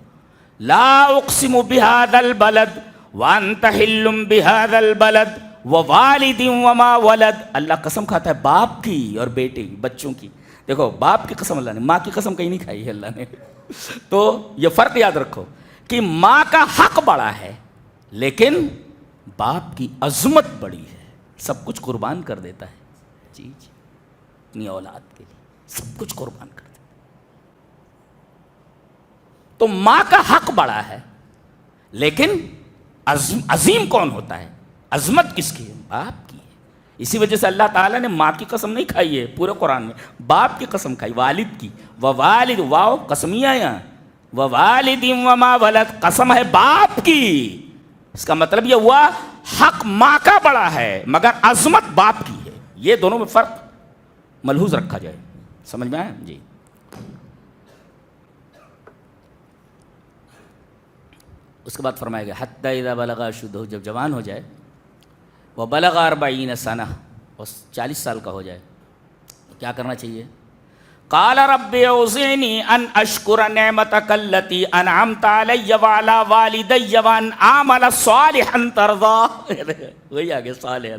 لا اقسم بہذا البلد وانت حل بہذا البلد ووالد وما ولد، اللہ قسم کھاتا ہے باپ کی اور بیٹے کی، بچوں کی۔ دیکھو باپ کی قسم اللہ نے، ماں کی قسم کہیں نہیں کھائی ہے اللہ نے۔ تو یہ فرق یاد رکھو کہ ماں کا حق بڑا ہے، لیکن باپ کی عظمت بڑی ہے، سب کچھ قربان کر دیتا ہے جی جی، اپنی اولاد کے لیے سب کچھ قربان کر دیتا ہے۔ تو ماں کا حق بڑا ہے، لیکن عظیم کون ہوتا ہے؟ عظمت کس کی ہے؟ باپ کی ہے۔ اسی وجہ سے اللہ تعالیٰ نے ماں کی قسم نہیں کھائی ہے پورے قرآن میں، باپ کی قسم کھائی، والد کی۔ ووالد، واو قسمیہ یہاں، ووالد وما ولد، قسم ہے باپ کی۔ اس کا مطلب یہ ہوا حق ماں کا بڑا ہے مگر عظمت باپ کی ہے۔ یہ دونوں میں فرق ملحوظ رکھا جائے، سمجھ میں آیا جی۔ اس کے بعد فرمایا گیا حتی اذا بلغ اشدہ، جب جوان ہو جائے، وبلغ 40 سنہ، اور 40 سال کا ہو جائے، تو کیا کرنا چاہیے؟ قال رب اوزعنی ان اشکر نعمتک التی انعمت علی وعلی والدی وان اعمل صالحا ترضاہ، وہی آگے صالحا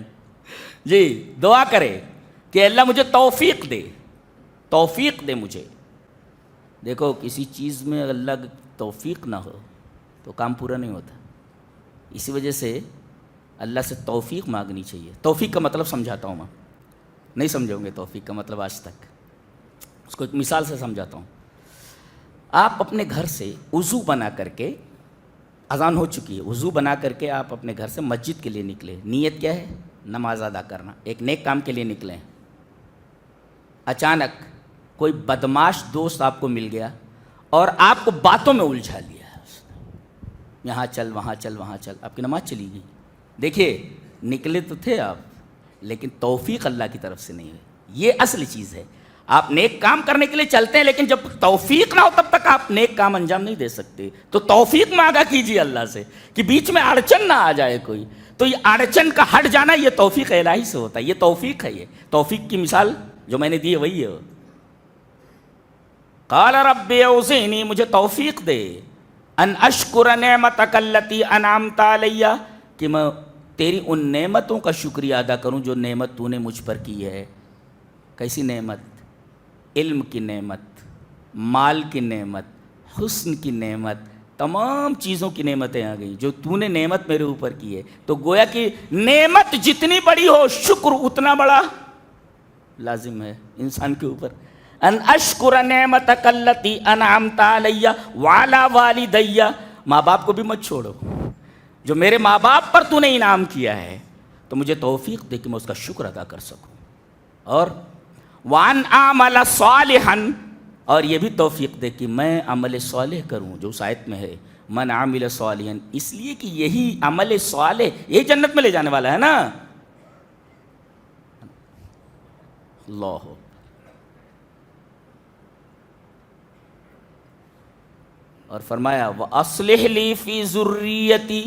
جی، دعا کرے کہ اللہ مجھے توفیق دے، توفیق دے مجھے۔ دیکھو کسی چیز میں اللہ توفیق نہ ہو تو کام پورا نہیں ہوتا. اسی وجہ سے اللہ سے توفیق مانگنی چاہیے. توفیق کا مطلب سمجھاتا ہوں میں, نہیں سمجھو گے توفیق کا مطلب آج تک. اس کو ایک مثال سے سمجھاتا ہوں. آپ اپنے گھر سے وضو بنا کر کے, اذان ہو چکی ہے, وضو بنا کر کے آپ اپنے گھر سے مسجد کے لیے نکلے. نیت کیا ہے؟ نماز ادا کرنا, ایک نیک کام کے لیے نکلیں. اچانک کوئی بدماش دوست آپ کو مل گیا اور آپ کو باتوں میں الجھا لیا, یہاں چل وہاں چل وہاں چل, آپ کی نماز چلی گئی. دیکھیے نکلے تو تھے آپ, لیکن توفیق اللہ کی طرف سے نہیں ہے. یہ اصل چیز ہے. آپ نیک کام کرنے کے لیے چلتے ہیں, لیکن جب توفیق نہ ہو تب تک آپ نیک کام انجام نہیں دے سکتے. تو توفیق مانگا کیجیے اللہ سے کہ بیچ میں اڑچن نہ آ جائے کوئی. تو یہ اڑچن کا ہٹ جانا یہ توفیق الہی سے ہوتا ہے. یہ توفیق ہے. یہ توفیق کی مثال جو میں نے دی ہے وہی ہے. قال رب اوزعنی, مجھے توفیق دے, ان اشکر نعمتک التی انعمت علی, کہ میں تیری ان نعمتوں کا شکریہ ادا کروں جو نعمت تو نے مجھ پر کی ہے. کیسی نعمت؟ علم کی نعمت, مال کی نعمت, حسن کی نعمت, تمام چیزوں کی نعمتیں آ گئی جو تو نے نعمت میرے اوپر کی ہے. تو گویا کہ نعمت جتنی بڑی ہو شکر اتنا بڑا لازم ہے انسان کے اوپر. ان اشکر نعمتک التی انعمت علی وعلی والدی, ماں باپ کو بھی مت چھوڑو. جو میرے ماں باپ پر تو نے انعام کیا ہے تو مجھے توفیق دے کہ میں اس کا شکر ادا کر سکوں. اور وان اعمل صالحا, اور یہ بھی توفیق دے کہ میں عمل صالح کروں, جو اس آیت میں ہے من عمل صالحا, اس لیے کہ یہی عمل صالح یہی جنت میں لے جانے والا ہے نا. اللہ, اور فرمایا وَأَصْلِحْ لِي فِي ذُرِّيَّتِي,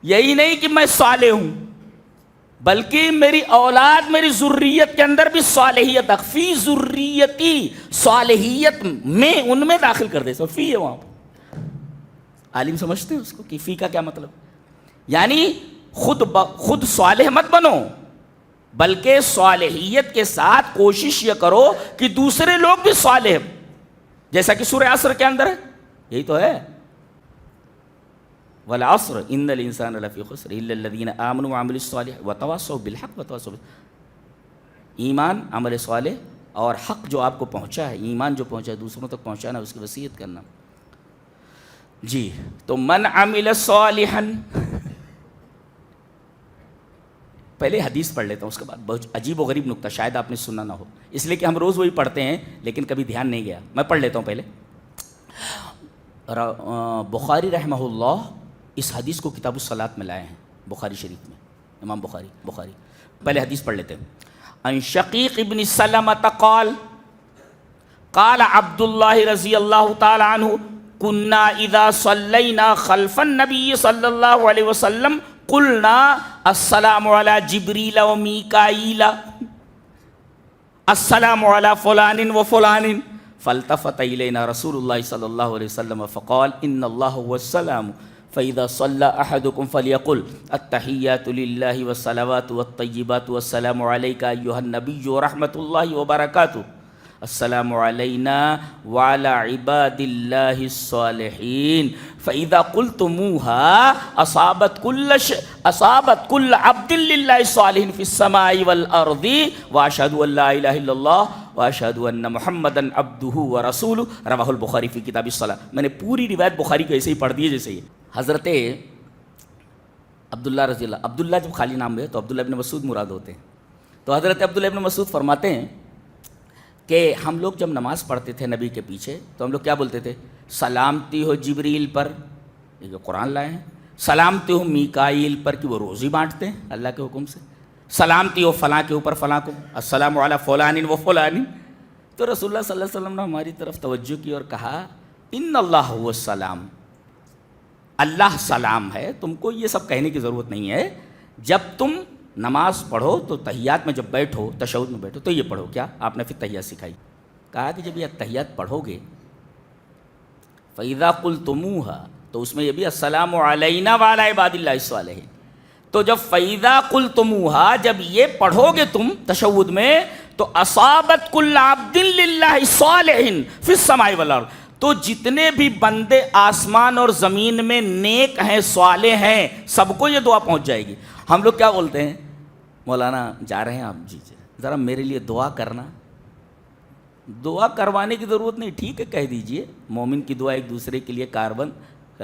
یہی نہیں کہ میں صالح ہوں بلکہ میری اولاد, میری ذریت کے اندر بھی صالحیت, فی ذریتی, صالحیت میں ان میں داخل کر دے. سو فی ہے وہاں پر. عالم سمجھتے ہیں اس کو کہ فی کا کیا مطلب؟ یعنی خود صالح مت بنو, بلکہ صالحیت کے ساتھ کوشش یہ کرو کہ دوسرے لوگ بھی صالح, جیسا کہ سورہ عصر کے اندر ہے. یہی تو ہے, والعصر ان الانسان لفی خسر الا الذین آمنوا وعملوا الصالحات وتواصوا بالحق وتواصوا ایمان, عمل صالح اور حق جو آپ کو پہنچا ہے, ایمان جو پہنچا ہے دوسروں تک پہنچانا, اس کی وصیت کرنا. جی تو من عمل صالحا, پہلے حدیث پڑھ لیتا ہوں, اس کے بعد بہت عجیب و غریب نکتہ, شاید آپ نے سنا نہ ہو, اس لیے کہ ہم روز وہی پڑھتے ہیں لیکن کبھی دھیان نہیں گیا. میں پڑھ لیتا ہوں پہلے. بخاری رحمہ اللہ اس حدیث کو کتاب الصلاۃ میں لائے ہیں, بخاری شریف میں, امام بخاری. پہلے حدیث پڑھ لیتے ہیں. ان شقیق ابن سلمۃ قال قال عبد اللہ رضی اللہ تعالی عنہ كنا اذا صلینا خلف النبی صلی اللہ علیہ وسلم قلنا السلام علی جبریل و میکائیل السلام علی فلان و فلان فالتفت الینا رسول اللہ صلی اللہ علیہ وسلم فقال ان اللہ هو السلام فإذا صلى أحدكم فليقل التحيات لله والصلوات والطيبات والسلام عليك أيها النبي ورحمة الله وبركاته السلام علينا وعلى عباد الله الصالحين فإذا قلتموها أصابت كل عبد لله صالح في السماء والأرض وأشهد أن لا إله إلا الله وأشهد أن محمدا عبده ورسوله رواه البخاری في کتاب الصلاة. میں نے پوری روایت بخاری کو ایسے ہی پڑھ دی ہے جیسے یہ. حضرت عبداللہ رضی اللہ, عبداللہ جب خالی نام ہے تو عبداللہ ابن مسعود مراد ہوتے ہیں. تو حضرت عبداللہ ابن مسعود فرماتے ہیں کہ ہم لوگ جب نماز پڑھتے تھے نبی کے پیچھے تو ہم لوگ کیا بولتے تھے؟ سلامتی ہو جبریل پر, یہ جو قرآن لائے ہیں, سلامتی ہو میکائیل پر کہ وہ روزی بانٹتے ہیں اللہ کے حکم سے, سلامتی ہو فلاں کے اوپر فلاں کو, السلام علی فلان و فلان. تو رسول اللہ صلی اللہ علیہ وسلم نے ہماری طرف توجہ کی اور کہا ان اللہ هو السلام, اللہ سلام ہے, تم کو یہ سب کہنے کی ضرورت نہیں ہے. جب تم نماز پڑھو تو تحیات میں جب بیٹھو, تشہد میں بیٹھو تو یہ پڑھو. کیا آپ نے پھر تحیات سکھائی, کہا کہ جب یہ تحیات پڑھو گے فَإِذَا قُلْتُمُوهَا, تو اس میں یہ بھی السلام علینا وعلی عباد اللہ الصالحین. تو جب فَإِذَا قُلْتُمُوهَا, جب یہ پڑھو گے تم تشہد میں, تو اصابت کل عبد للہ صالح فی السماء والارض, تو جتنے بھی بندے آسمان اور زمین میں نیک ہیں، صالح ہیں، سب کو یہ دعا پہنچ جائے گی۔ ہم لوگ کیا بولتے ہیں، مولانا جا رہے ہیں آپ، جی ذرا میرے لیے دعا کرنا۔ دعا کروانے کی ضرورت نہیں، ٹھیک ہے کہہ دیجئے، مومن کی دعا ایک دوسرے کے لیے کاربند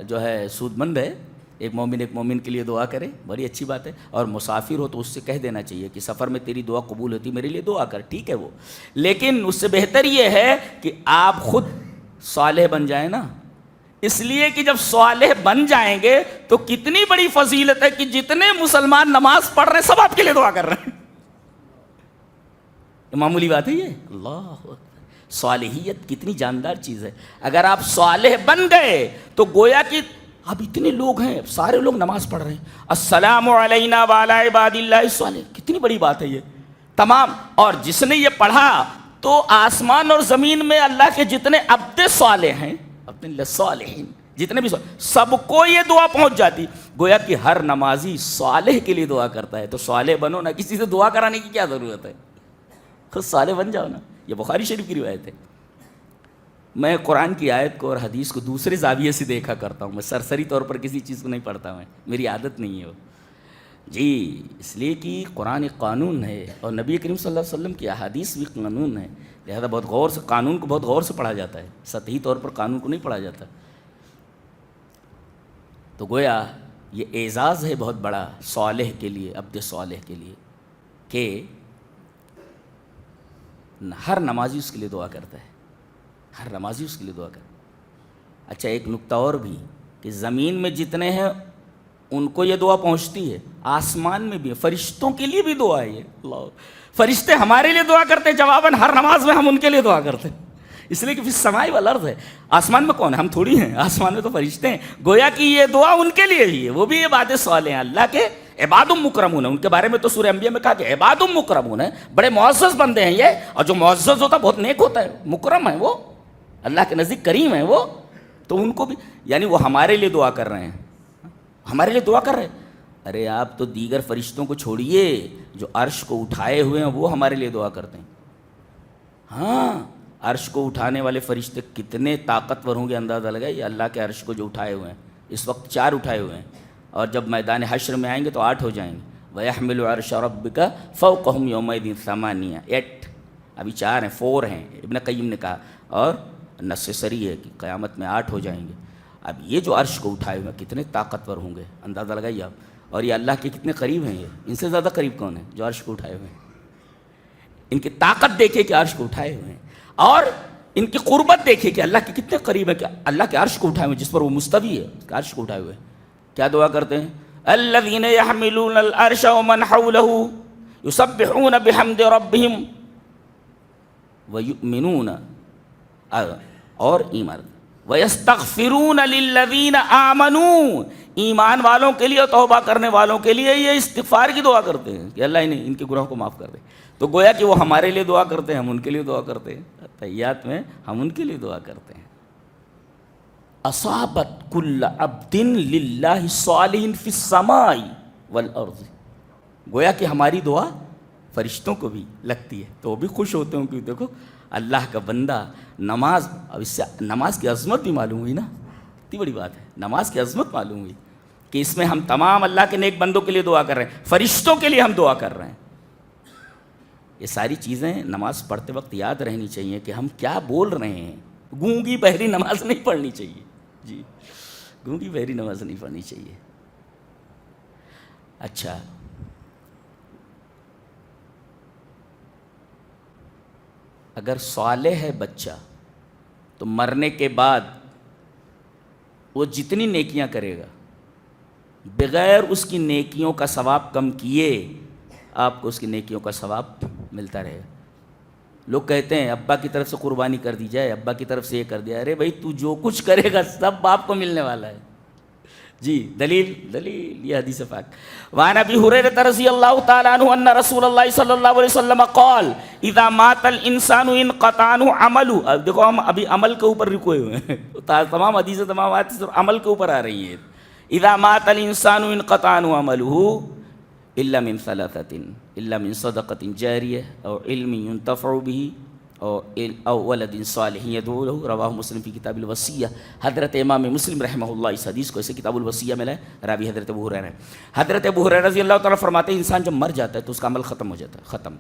جو ہے سود مند ہے، ایک مومن کے لیے دعا کرے، بڑی اچھی بات ہے۔ اور مسافر ہو تو اس سے کہہ دینا چاہیے کہ سفر میں تیری دعا قبول ہوتی، میرے لیے دعا کر، ٹھیک ہے وہ۔ لیکن اس سے بہتر یہ ہے کہ آپ خود صالح بن جائیں نا، اس لیے کہ جب صالح بن جائیں گے تو کتنی بڑی فضیلت ہے کہ جتنے مسلمان نماز پڑھ رہے ہیں سب آپ کے لیے دعا کر رہے ہیں۔ معمولی بات ہے یہ، اللہ اکبر۔ صالحیت کتنی جاندار چیز ہے۔ اگر آپ صالح بن گئے تو گویا کہ اب اتنے لوگ ہیں، سارے لوگ نماز پڑھ رہے ہیں، السلام علینا وعلی عباد اللہ الصالحین، کتنی بڑی بات ہے یہ تمام۔ اور جس نے یہ پڑھا تو آسمان اور زمین میں اللہ کے جتنے عبد صالح ہیں، اپنے صالحین جتنے بھی سب کو یہ دعا پہنچ جاتی۔ گویا کہ ہر نمازی صالح کے لیے دعا کرتا ہے، تو صالح بنو نا، کسی سے دعا کرانے کی کیا ضرورت ہے، خود صالح بن جاؤ نا۔ یہ بخاری شریف کی روایت ہے۔ میں قرآن کی آیت کو اور حدیث کو دوسرے زاویے سے دیکھا کرتا ہوں، میں سرسری طور پر کسی چیز کو نہیں پڑھتا، میں میری عادت نہیں ہے وہ جی، اس لیے کہ قرآن ایک قانون ہے اور نبی کریم صلی اللہ علیہ وسلم کی احادیث بھی قانون ہے، لہذا بہت غور سے قانون کو بہت غور سے پڑھا جاتا ہے، سطحی طور پر قانون کو نہیں پڑھا جاتا۔ تو گویا یہ اعزاز ہے بہت بڑا صالح کے لیے، عبد صالح کے لیے، کہ ہر نمازی اس کے لیے دعا کرتا ہے، ہر نمازی اس کے لیے دعا کرتا ہے۔ اچھا ایک نکتہ اور بھی کہ زمین میں جتنے ہیں ان کو یہ دعا پہنچتی ہے، آسمان میں بھی، فرشتوں کے لیے بھی دعا ہے یہ، اللہ، فرشتے ہمارے لیے دعا کرتے ہیں جواباً، ہر نماز میں ہم ان کے لیے دعا کرتے ہیں، اس لیے کہ فی السماء والارض ہے، آسمان میں کون ہے، ہم تھوڑی ہیں، آسمان میں تو فرشتے ہیں، گویا کہ یہ دعا ان کے لیے بھی ہے، وہ بھی عباد صالح ہیں، اللہ کے عباد مکرمون ہیں، ان کے بارے میں تو سورہ انبیاء میں کہا کہ عباد مکرمون ہیں، بڑے معزز بندے ہیں یہ، اور جو معزز ہوتا ہے بہت نیک ہوتا ہے، مکرم ہے وہ، اللہ کے نزدیک کریم ہے وہ، تو ان کو بھی، یعنی وہ ہمارے لیے دعا کر رہے ہیں، ہمارے لیے دعا کر رہے ہیں۔ ارے آپ تو دیگر فرشتوں کو چھوڑیے، جو عرش کو اٹھائے ہوئے ہیں وہ ہمارے لیے دعا کرتے ہیں۔ ہاں عرش کو اٹھانے والے فرشتے کتنے طاقتور ہوں گے، اندازہ لگائیے، اللہ کے عرش کو جو اٹھائے ہوئے ہیں، اس وقت 4 اٹھائے ہوئے ہیں، اور جب میدان حشر میں آئیں گے تو 8 ہو جائیں گے، وَيَحْمِلُ عَرْشَ رَبِّكَ فَوْقَهُمْ يَوْمَئِذٍ ثَمَانِيَةٌ، 8 ابھی 4 ہیں، 4 ہیں، ابن قیم نے کہا، اور نص سری ہے کہ قیامت میں 8 ہو جائیں گے۔ اب یہ جو عرش کو اٹھائے ہوئے کتنے طاقتور ہوں گے، اندازہ لگائیے آپ، اور یہ اللہ کے کتنے قریب ہیں، یہ ان سے زیادہ قریب کون ہے جو عرش کو اٹھائے ہوئے ہیں، ان کی طاقت دیکھے کہ عرش کو اٹھائے ہوئے ہیں، اور ان کی قربت دیکھے کہ اللہ کے کتنے قریب ہے، کہ اللہ کے عرش کو اٹھائے ہوئے جس پر وہ مستوی ہے، عرش کو اٹھائے ہوئے کیا دعا کرتے ہیں، الذین یحملون العرش ومن حولہ یسبحون بحمد ربہم ویؤمنون، اور ایمان، وَيَسْتَغْفِرُونَ لِلَّذِينَ آمَنُوا، ایمان والوں کے لیے، توبہ کرنے والوں کے لیے یہ استغفار کی دعا کرتے ہیں کہ اللہ انہیں ان کے گناہوں کو معاف کر دے۔ تو گویا کہ وہ ہمارے لیے دعا کرتے ہیں، ہم ان کے لیے دعا کرتے ہیں، تحیات میں ہم ان کے لیے دعا کرتے ہیں۔ اصابت کل عبد للہ صالح فی السماء والارض، گویا کہ ہماری دعا فرشتوں کو بھی لگتی ہے، تو وہ بھی خوش ہوتے ہیں کہ دیکھو اللہ کا بندہ نماز، اب اس سے نماز کی عظمت بھی معلوم ہوئی نا، اتنی بڑی بات ہے، نماز کی عظمت معلوم ہوئی کہ اس میں ہم تمام اللہ کے نیک بندوں کے لیے دعا کر رہے ہیں، فرشتوں کے لیے ہم دعا کر رہے ہیں۔ یہ ساری چیزیں نماز پڑھتے وقت یاد رہنی چاہیے کہ ہم کیا بول رہے ہیں، گونگی بہری نماز نہیں پڑھنی چاہیے، جی گونگی بہری نماز نہیں پڑھنی چاہیے۔ اچھا اگر صالح ہے بچہ تو مرنے کے بعد وہ جتنی نیکیاں کرے گا بغیر اس کی نیکیوں کا ثواب کم کیے آپ کو اس کی نیکیوں کا ثواب ملتا رہے گا۔ لوگ کہتے ہیں ابا کی طرف سے قربانی کر دی جائے، ابا کی طرف سے یہ کر دیا، ارے بھائی تو جو کچھ کرے گا سب باپ کو ملنے والا ہے۔ جی دلیل یہ حدیث پاک، وعن ابی ہریرہ رضی اللہ تعالی عنہ ان رسول اللہ صلی اللہ علیہ وسلم قال اذا مات الانسان انقطع عنہ عملہ، اب دیکھو ہم ابھی عمل کے اوپر رکے ہوئے ہیں، تمام حدیثیں تمام آیتیں عمل کے اوپر آ رہی ہیں۔ اذا مات الانسان انقطع عنہ عملہ الا من ثلاثۃ، الا من صدقۃ جاریہ او علم ينتفع به او ولد صالح یدعو لہ، رواہ مسلم فی کتاب الوصیہ۔ حضرت امام مسلم رحمہ اللہ اس حدیث کو ایسے کتاب الوصیہ میں لائے، راوی حضرت ابو ہریرہ ہے۔ حضرت ابو ہریرہ رضی اللہ تعالیٰ فرماتے ہیں انسان جب مر جاتا ہے تو اس کا عمل ختم ہو جاتا ہے، ختم۔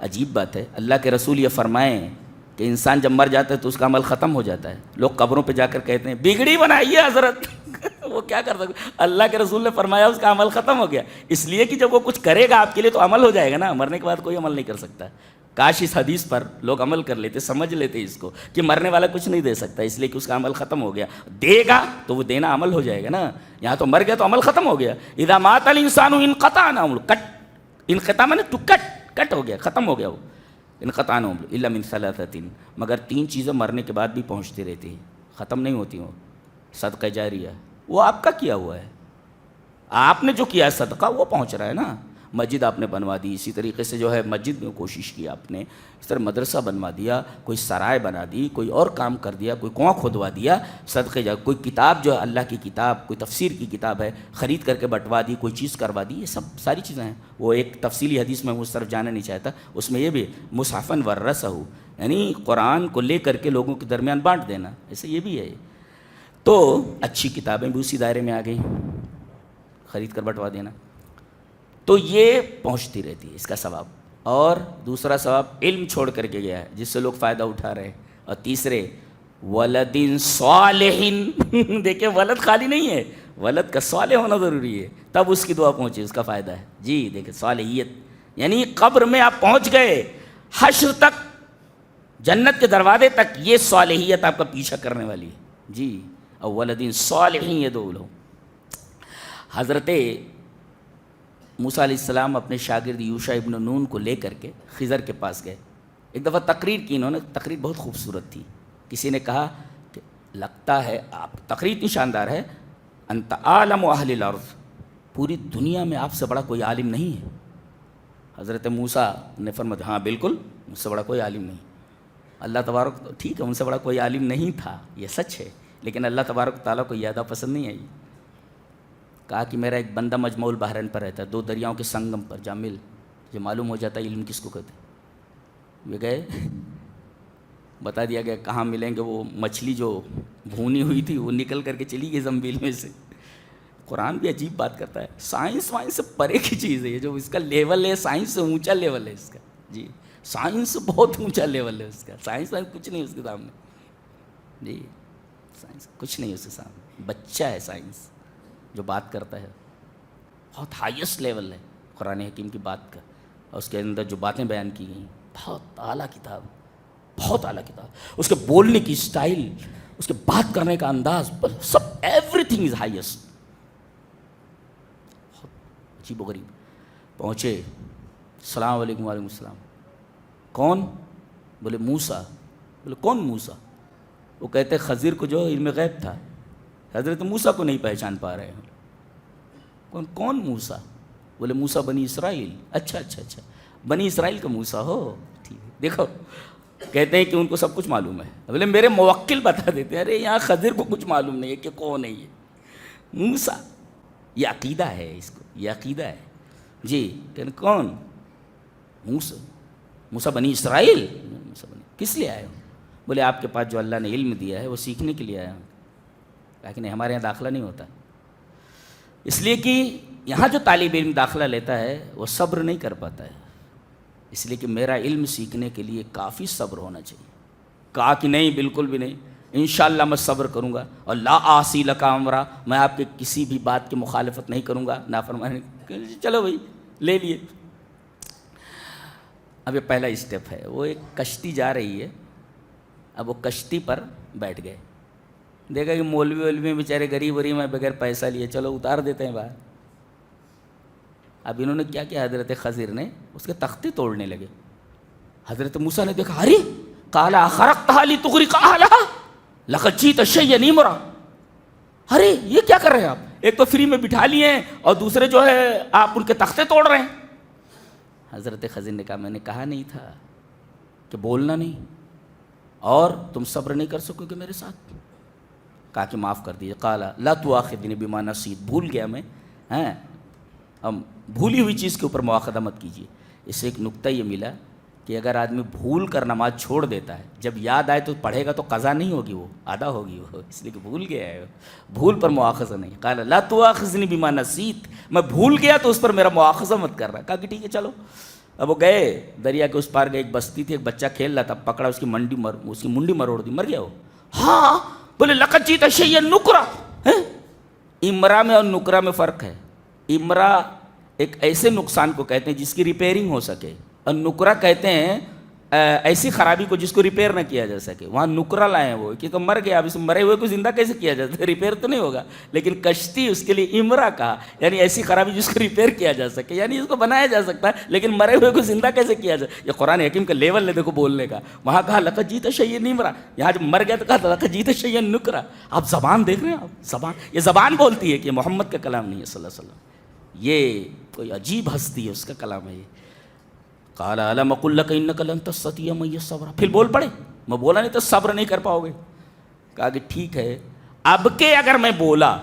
عجیب بات ہے، اللہ کے رسول یہ فرمائیں کہ انسان جب مر جاتا ہے تو اس کا عمل ختم ہو جاتا ہے۔ لوگ قبروں پہ جا کر کہتے ہیں بگڑی بنائیے حضرت وہ کیا کر سکتے؟ اللہ کے رسول نے فرمایا اس کا عمل ختم ہو گیا، اس لیے کہ جب وہ کچھ کرے گا آپ کے لیے تو عمل ہو جائے گا نا، مرنے کے بعد کوئی عمل نہیں کر سکتا۔ کاش اس حدیث پر لوگ عمل کر لیتے، سمجھ لیتے اس کو کہ مرنے والا کچھ نہیں دے سکتا، اس لیے کہ اس کا عمل ختم ہو گیا۔ دے گا تو وہ دینا عمل ہو جائے گا نا، یہاں تو مر گیا تو عمل ختم ہو گیا۔ اذا مات الانسان انقطع عمله، کٹ، انقطاع مانے ٹو کٹ ہو گیا، ختم ہو گیا وہ۔ انقطع عمله الا من ثلاثۃ، مگر تین چیزیں مرنے کے بعد بھی پہنچتی رہتی ہیں، ختم نہیں ہوتی وہ۔ صدقہ جاریہ، وہ آپ کا کیا ہوا ہے، آپ نے جو کیا ہے صدقہ وہ پہنچ رہا ہے نا۔ مسجد آپ نے بنوا دی، اسی طریقے سے جو ہے مسجد میں کوشش کی آپ نے، اس طرح مدرسہ بنوا دیا، کوئی سرائے بنا دی، کوئی اور کام کر دیا، کوئی کنواں کھودوا دیا، صدقے جا، کوئی کتاب جو ہے اللہ کی کتاب، کوئی تفسیر کی کتاب ہے خرید کر کے بٹوا دی، کوئی چیز کروا دی، یہ سب ساری چیزیں ہیں۔ وہ ایک تفصیلی حدیث میں اس طرف جانا نہیں چاہتا، اس میں یہ بھی مصحفاً ورثہ، یعنی قرآن کو لے کر کے لوگوں کے درمیان بانٹ دینا، ایسے یہ بھی ہے۔ تو اچھی کتابیں بھی اسی دائرے میں آ گئیں، خرید کر بٹوا دینا، تو یہ پہنچتی رہتی ہے اس کا ثواب۔ اور دوسرا ثواب علم چھوڑ کر کے گیا ہے جس سے لوگ فائدہ اٹھا رہے ہیں۔ اور تیسرے ولد صالح دیکھیں ولد خالی نہیں ہے، ولد کا صالح ہونا ضروری ہے، تب اس کی دعا پہنچے، اس کا فائدہ ہے۔ جی دیکھیں صالحیت، یعنی قبر میں آپ پہنچ گئے، حشر تک، جنت کے دروازے تک یہ صالحیت آپ کا پیچھا کرنے والی ہے۔ جی او ولد صالح یدعو لہ۔ حضرت موسیٰ علیہ السلام اپنے شاگرد یوشع ابن نون کو لے کر کے خضر کے پاس گئے۔ ایک دفعہ تقریر کی انہوں نے، تقریر بہت خوبصورت تھی۔ کسی نے کہا کہ لگتا ہے آپ، تقریر اتنی شاندار ہے، انت عالم اہل الارض، پوری دنیا میں آپ سے بڑا کوئی عالم نہیں ہے۔ حضرت موسیٰ نے فرمایا ہاں بالکل، مجھ سے بڑا کوئی عالم نہیں۔ اللہ تبارک، ٹھیک ہے ان سے بڑا کوئی عالم نہیں تھا، یہ سچ ہے، لیکن اللہ تبارک تعالیٰ کو یہ ادا پسند نہیں آئی۔ کہا کہ میرا ایک بندہ مجمع البحرین پر رہتا ہے، دو دریاؤں کے سنگم پر، جا مل، جو معلوم ہو جاتا ہے علم کس کو کہتے ہیں۔ یہ گئے، بتا دیا گیا کہاں ملیں گے، وہ مچھلی جو بھونی ہوئی تھی وہ نکل کر کے چلی گئی زنبیل میں سے۔ قرآن بھی عجیب بات کرتا ہے، سائنس وائنس سے پرے کی چیز ہے یہ، جو اس کا لیول ہے سائنس سے اونچا لیول ہے اس کا۔ جی سائنس بہت اونچا لیول ہے اس کا، سائنس وائنس کچھ نہیں اس کے سامنے۔ جی سائنس کچھ نہیں اس کے سامنے، بچہ ہے سائنس جو بات کرتا ہے، بہت ہائیسٹ لیول ہے قرآن حکیم کی بات کا، اور اس کے اندر جو باتیں بیان کی گئیں، بہت اعلیٰ کتاب، بہت اعلیٰ کتاب۔ اس کے بولنے کی اسٹائل، اس کے بات کرنے کا انداز، سب ایوری تھنگ از ہائیسٹ۔ بہت عجیب و غریب۔ پہنچے، السلام علیکم، وعلیکم السلام۔ کون؟ بولے موسیٰ۔ بولے کون موسیٰ؟ وہ کہتے خضر کو جو علم غیب تھا، حضرت موسیٰ کو نہیں پہچان پا رہے ہیں۔ کون موسیٰ؟ بولے موسیٰ بنی اسرائیل۔ اچھا اچھا اچھا، بنی اسرائیل کا موسیٰ ہو، ٹھیک ہے۔ دیکھو کہتے ہیں کہ ان کو سب کچھ معلوم ہے، بولے میرے موکل بتا دیتے ہیں، ارے یہاں خضر کو کچھ معلوم نہیں ہے کہ کون ہے یہ موسیٰ۔ یہ عقیدہ ہے اس کو، یہ عقیدہ ہے۔ جی کہ کون؟ موسیٰ بنی اسرائیل۔ کس لیے آئے ہو؟ بولے آپ کے پاس جو اللہ نے علم دیا ہے وہ سیکھنے کے لیے آیا ہوں۔ لیکن ہمارے یہاں داخلہ نہیں ہوتا، اس لیے کہ یہاں جو طالب علم داخلہ لیتا ہے وہ صبر نہیں کر پاتا ہے، اس لیے کہ میرا علم سیکھنے کے لیے کافی صبر ہونا چاہیے۔ کہا کہ نہیں بالکل بھی نہیں، انشاءاللہ میں صبر کروں گا، اور لا آسی لک امرا، میں آپ کے کسی بھی بات کی مخالفت نہیں کروں گا، نافرمانی۔ چلو بھائی لے لیے۔ اب یہ پہلا اسٹیپ ہے، وہ ایک کشتی جا رہی ہے، اب وہ کشتی پر بیٹھ گئے، دیکھا کہ مولوی وولوی بیچارے غریب وریم میں بغیر پیسہ لیے، چلو اتار دیتے ہیں باہر۔ اب انہوں نے کیا کیا، حضرت خضر نے اس کے تختے توڑنے لگے۔ حضرت موسیٰ نے دیکھا، ارے قال اخرقتها لتغرق اهلها لقد جئت شيئا امرا، ارے یہ کیا کر رہے ہیں آپ، ایک تو فری میں بٹھا لیے ہیں اور دوسرے جو ہے آپ ان کے تختے توڑ رہے ہیں۔ حضرت خضر نے کہا میں نے کہا نہیں تھا کہ بولنا نہیں، اور تم صبر نہیں کر سکو گے میرے ساتھ؟ کہا کہ معاف کر دیجیے۔ قال لا تؤاخذنی بما نسیت، بھول گیا میں، اب بھولی ہوئی چیز کے اوپر مواخذہ مت کیجیے۔ اس سے ایک نقطہ یہ ملا کہ اگر آدمی بھول کر نماز چھوڑ دیتا ہے، جب یاد آئے تو پڑھے گا تو قضا نہیں ہوگی، وہ ادا ہوگی، وہ اس لیے کہ بھول گیا ہے، بھول پر مؤاخذہ نہیں۔ قال لا تؤاخذنی بما نسیت، میں بھول گیا تو اس پر میرا مؤاخذہ مت کر رہا۔ کہا کہ ٹھیک ہے چلو۔ اب وہ گئے دریا کے اس پار گئے، ایک بستی تھی، ایک بچہ کھیل رہا تھا، پکڑا، اس کی منڈی مروڑ دی، مر گیا وہ۔ ہاں بولے لقد جئت شیئا نکرا۔ امرا میں اور نکرا میں فرق ہے۔ امرا ایک ایسے نقصان کو کہتے ہیں جس کی ریپیئرنگ ہو سکے، اور نکرا کہتے ہیں ایسی خرابی کو جس کو ریپیئر نہ کیا جا سکے۔ وہاں نکرا لائے ہیں وہ کہ تو مر گیا، اب اس مرے ہوئے کو زندہ کیسے کیا جاتا ہے، ریپیئر تو نہیں ہوگا، لیکن کشتی اس کے لیے امرا کہا، یعنی ایسی خرابی جس کو ریپیئر کیا جا سکے، یعنی اس کو بنایا جا سکتا ہے لیکن مرے ہوئے کو زندہ کیسے کیا جائے۔ یہ قرآن حکیم کا لیول ہے دیکھو بولنے کا۔ وہاں کہا لقد جئت شیئا امرا، یہاں جب مر گیا تو کہا لقد جئت شیئا نکرا۔ آپ زبان دیکھ رہے ہیں، آپ زبان، یہ زبان بولتی ہے کہ محمد کا کلام نہیں ہے صلی اللہ علیہ وسلم، یہ کوئی عجیب ہستی ہے، اس کا کلام ہے یہ۔ قال الم اقل لك انك لن تستطيع معي صبرا، پھر بول پڑے، میں بولا نہیں تو صبر نہیں کر پاؤ گے۔ کہا کہ ٹھیک ہے، اب کے اگر میں بولا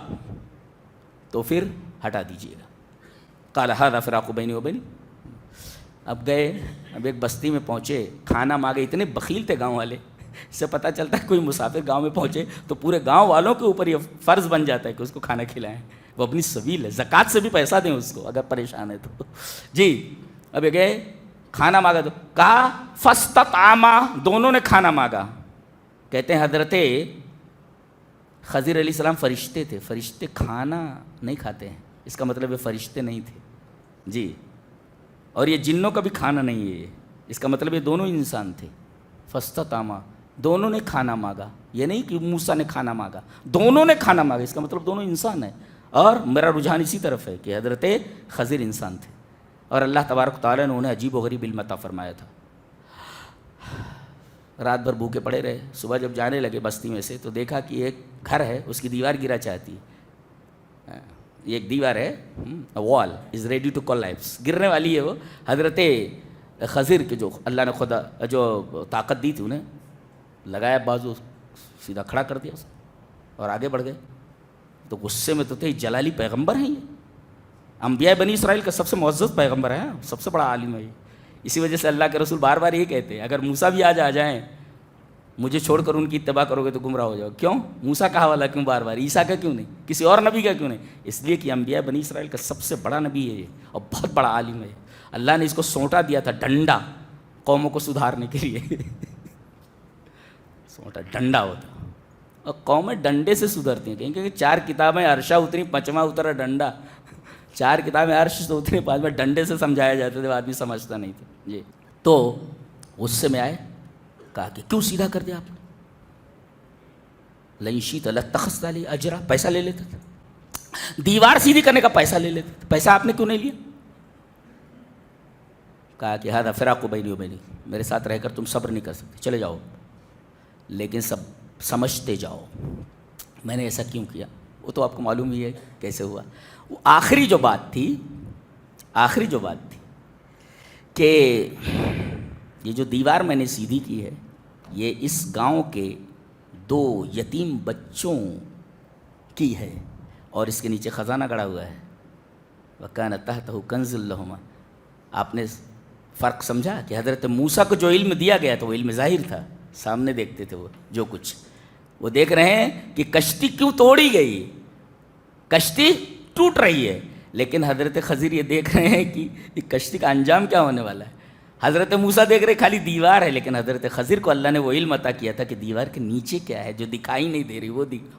تو پھر ہٹا دیجیے گا۔ قال هذا فراق بینی و بینک۔ اب گئے، اب ایک بستی میں پہنچے، کھانا مانگے، اتنے بخیل تھے گاؤں والے، اس سے پتہ چلتا ہے کوئی مسافر گاؤں میں پہنچے تو پورے گاؤں والوں کے اوپر یہ فرض بن جاتا ہے کہ اس کو کھانا کھلائیں، وہ اپنی سبیل ہے، زکوٰۃ سے بھی پیسہ دیں اس کو اگر پریشان ہے تو۔ جی اب یہ گئے، کھانا مانگا تو کہا فاستطعما، دونوں نے کھانا مانگا۔ کہتے ہیں حضرت خضر علیہ السلام فرشتے تھے، فرشتے کھانا نہیں کھاتے ہیں، اس کا مطلب یہ فرشتے نہیں تھے جی، اور یہ جنوں کا بھی کھانا نہیں ہے، اس کا مطلب یہ دونوں انسان تھے۔ فاستطعما، دونوں نے کھانا مانگا، یہ نہیں کہ موسیٰ نے کھانا مانگا، دونوں نے کھانا مانگا، اس کا مطلب دونوں انسان ہیں، اور میرا رجحان اسی طرف ہے کہ حضرت خضر انسان تھے، اور اللہ تبارک تعالیٰ نے انہیں عجیب و غریب علم عطا فرمایا تھا۔ رات بھر بھوکے پڑے رہے، صبح جب جانے لگے بستی میں سے تو دیکھا کہ ایک گھر ہے، اس کی دیوار گرا چاہتی ہے، یہ ایک دیوار ہے، وال از ریڈی ٹو کولیپس، گرنے والی ہے وہ۔ حضرت خضر کے جو اللہ نے خدا جو طاقت دی تھی انہیں، لگایا بازو، سیدھا کھڑا کر دیا اسے اور آگے بڑھ گئے۔ تو غصے میں تو تھے، جلالی پیغمبر ہیں یہ، انبیاء بنی اسرائیل کا سب سے معزز پیغمبر ہے، سب سے بڑا عالم ہے یہ۔ اسی وجہ سے اللہ کے رسول بار بار یہ کہتے ہیں اگر موسیٰ بھی آ جائیں مجھے چھوڑ کر ان کی اتباع کرو گے تو گمراہ ہو جاؤ۔ کیوں موسیٰ کا حوالہ کیوں بار بار، عیسیٰ کا کیوں نہیں، کسی اور نبی کا کیوں نہیں؟ اس لیے کہ انبیاء بنی اسرائیل کا سب سے بڑا نبی ہے یہ، اور بہت بڑا عالم ہے۔ اللہ نے اس کو سونٹا دیا تھا ڈنڈا، قوموں کو سدھارنے کے لیے سونٹا ڈنڈا ہوتا، اور قومیں ڈنڈے سے سدھرتی ہیں، کہیں کہ 4 کتابیں عرشہ اتری، 5واں اترا ڈنڈا، 4 کتابیں عرش سے اترے، 5واں ڈنڈے سے سمجھایا جاتا تھا، آدمی سمجھتا نہیں تھا جی۔ تو غصے میں آئے، کہا کہ کیوں سیدھا کر دیا آپ نے، لئن شئت لاتخذت علیہ اجرا، پیسہ لے لیتے تھے، دیوار سیدھی کرنے کا پیسہ لے لیتے تھے، پیسہ آپ نے کیوں نہیں لیا؟ کہا کہ ھذا فراق بینی و بینک، میرے ساتھ رہ کر تم صبر نہیں کر سکتے، چلے جاؤ، لیکن سب سمجھتے جاؤ میں نے ایسا کیوں کیا، وہ تو آپ کو معلوم ہی ہے کیسے ہوا۔ وہ آخری جو بات تھی کہ یہ جو دیوار میں نے سیدھی کی ہے یہ اس گاؤں کے 2 یتیم بچوں کی ہے، اور اس کے نیچے خزانہ گڑا ہوا ہے، وَكَانَ تَحْتَهُ كَنْزٌ لَهُمَا۔ آپ نے فرق سمجھا کہ حضرت موسیٰ کو جو علم دیا گیا تھا وہ علم ظاہر تھا، سامنے دیکھتے تھے، وہ جو کچھ وہ دیکھ رہے ہیں کہ کشتی کیوں توڑی گئی، کشتی ٹوٹ رہی ہے، لیکن حضرت خضر یہ دیکھ رہے ہیں کہ کشتی کا انجام کیا ہونے والا ہے۔ حضرت موسیٰ دیکھ رہے خالی دیوار ہے، لیکن حضرت خضر کو اللہ نے وہ علم عطا کیا تھا کہ دیوار کے نیچے کیا ہے جو دکھائی نہیں دے رہی،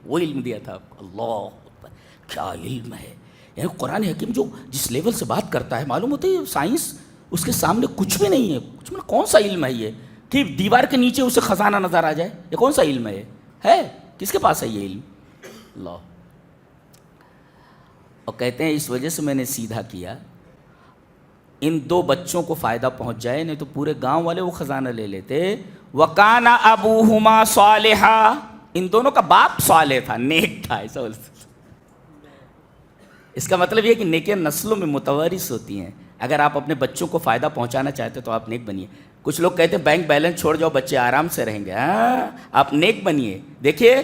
وہ علم دیا تھا آپ کو۔ اللہ اکبر، کیا علم ہے! یعنی قرآن حکیم جو جس لیول سے بات کرتا ہے، معلوم ہوتا ہے سائنس اس کے سامنے کچھ بھی نہیں ہے، کچھ بھی، کون سا علم ہے یہ کہ دیوار کے نیچے اسے خزانہ نظر آ جائے، یہ کون سا علم ہے کس کے پاس ہے یہ علم؟ اللہ۔ اور کہتے ہیں اس وجہ سے میں نے سیدھا کیا ان 2 بچوں کو فائدہ پہنچ جائے، نہیں تو پورے گاؤں والے وہ خزانہ لے لیتے۔ وَكَانَ أَبُوهُمَا صَالِحًا، ان دونوں کا باپ صالح تھا، نیک تھا، ایسا بولتے۔ اس کا مطلب یہ کہ نیکیاں نسلوں میں متوارث ہوتی ہیں، اگر آپ اپنے بچوں کو فائدہ پہنچانا چاہتے تو آپ نیک بنیے۔ کچھ لوگ کہتے ہیں بینک بیلنس چھوڑ جاؤ بچے آرام سے رہیں گے، آپ نیک بنیے، دیکھیے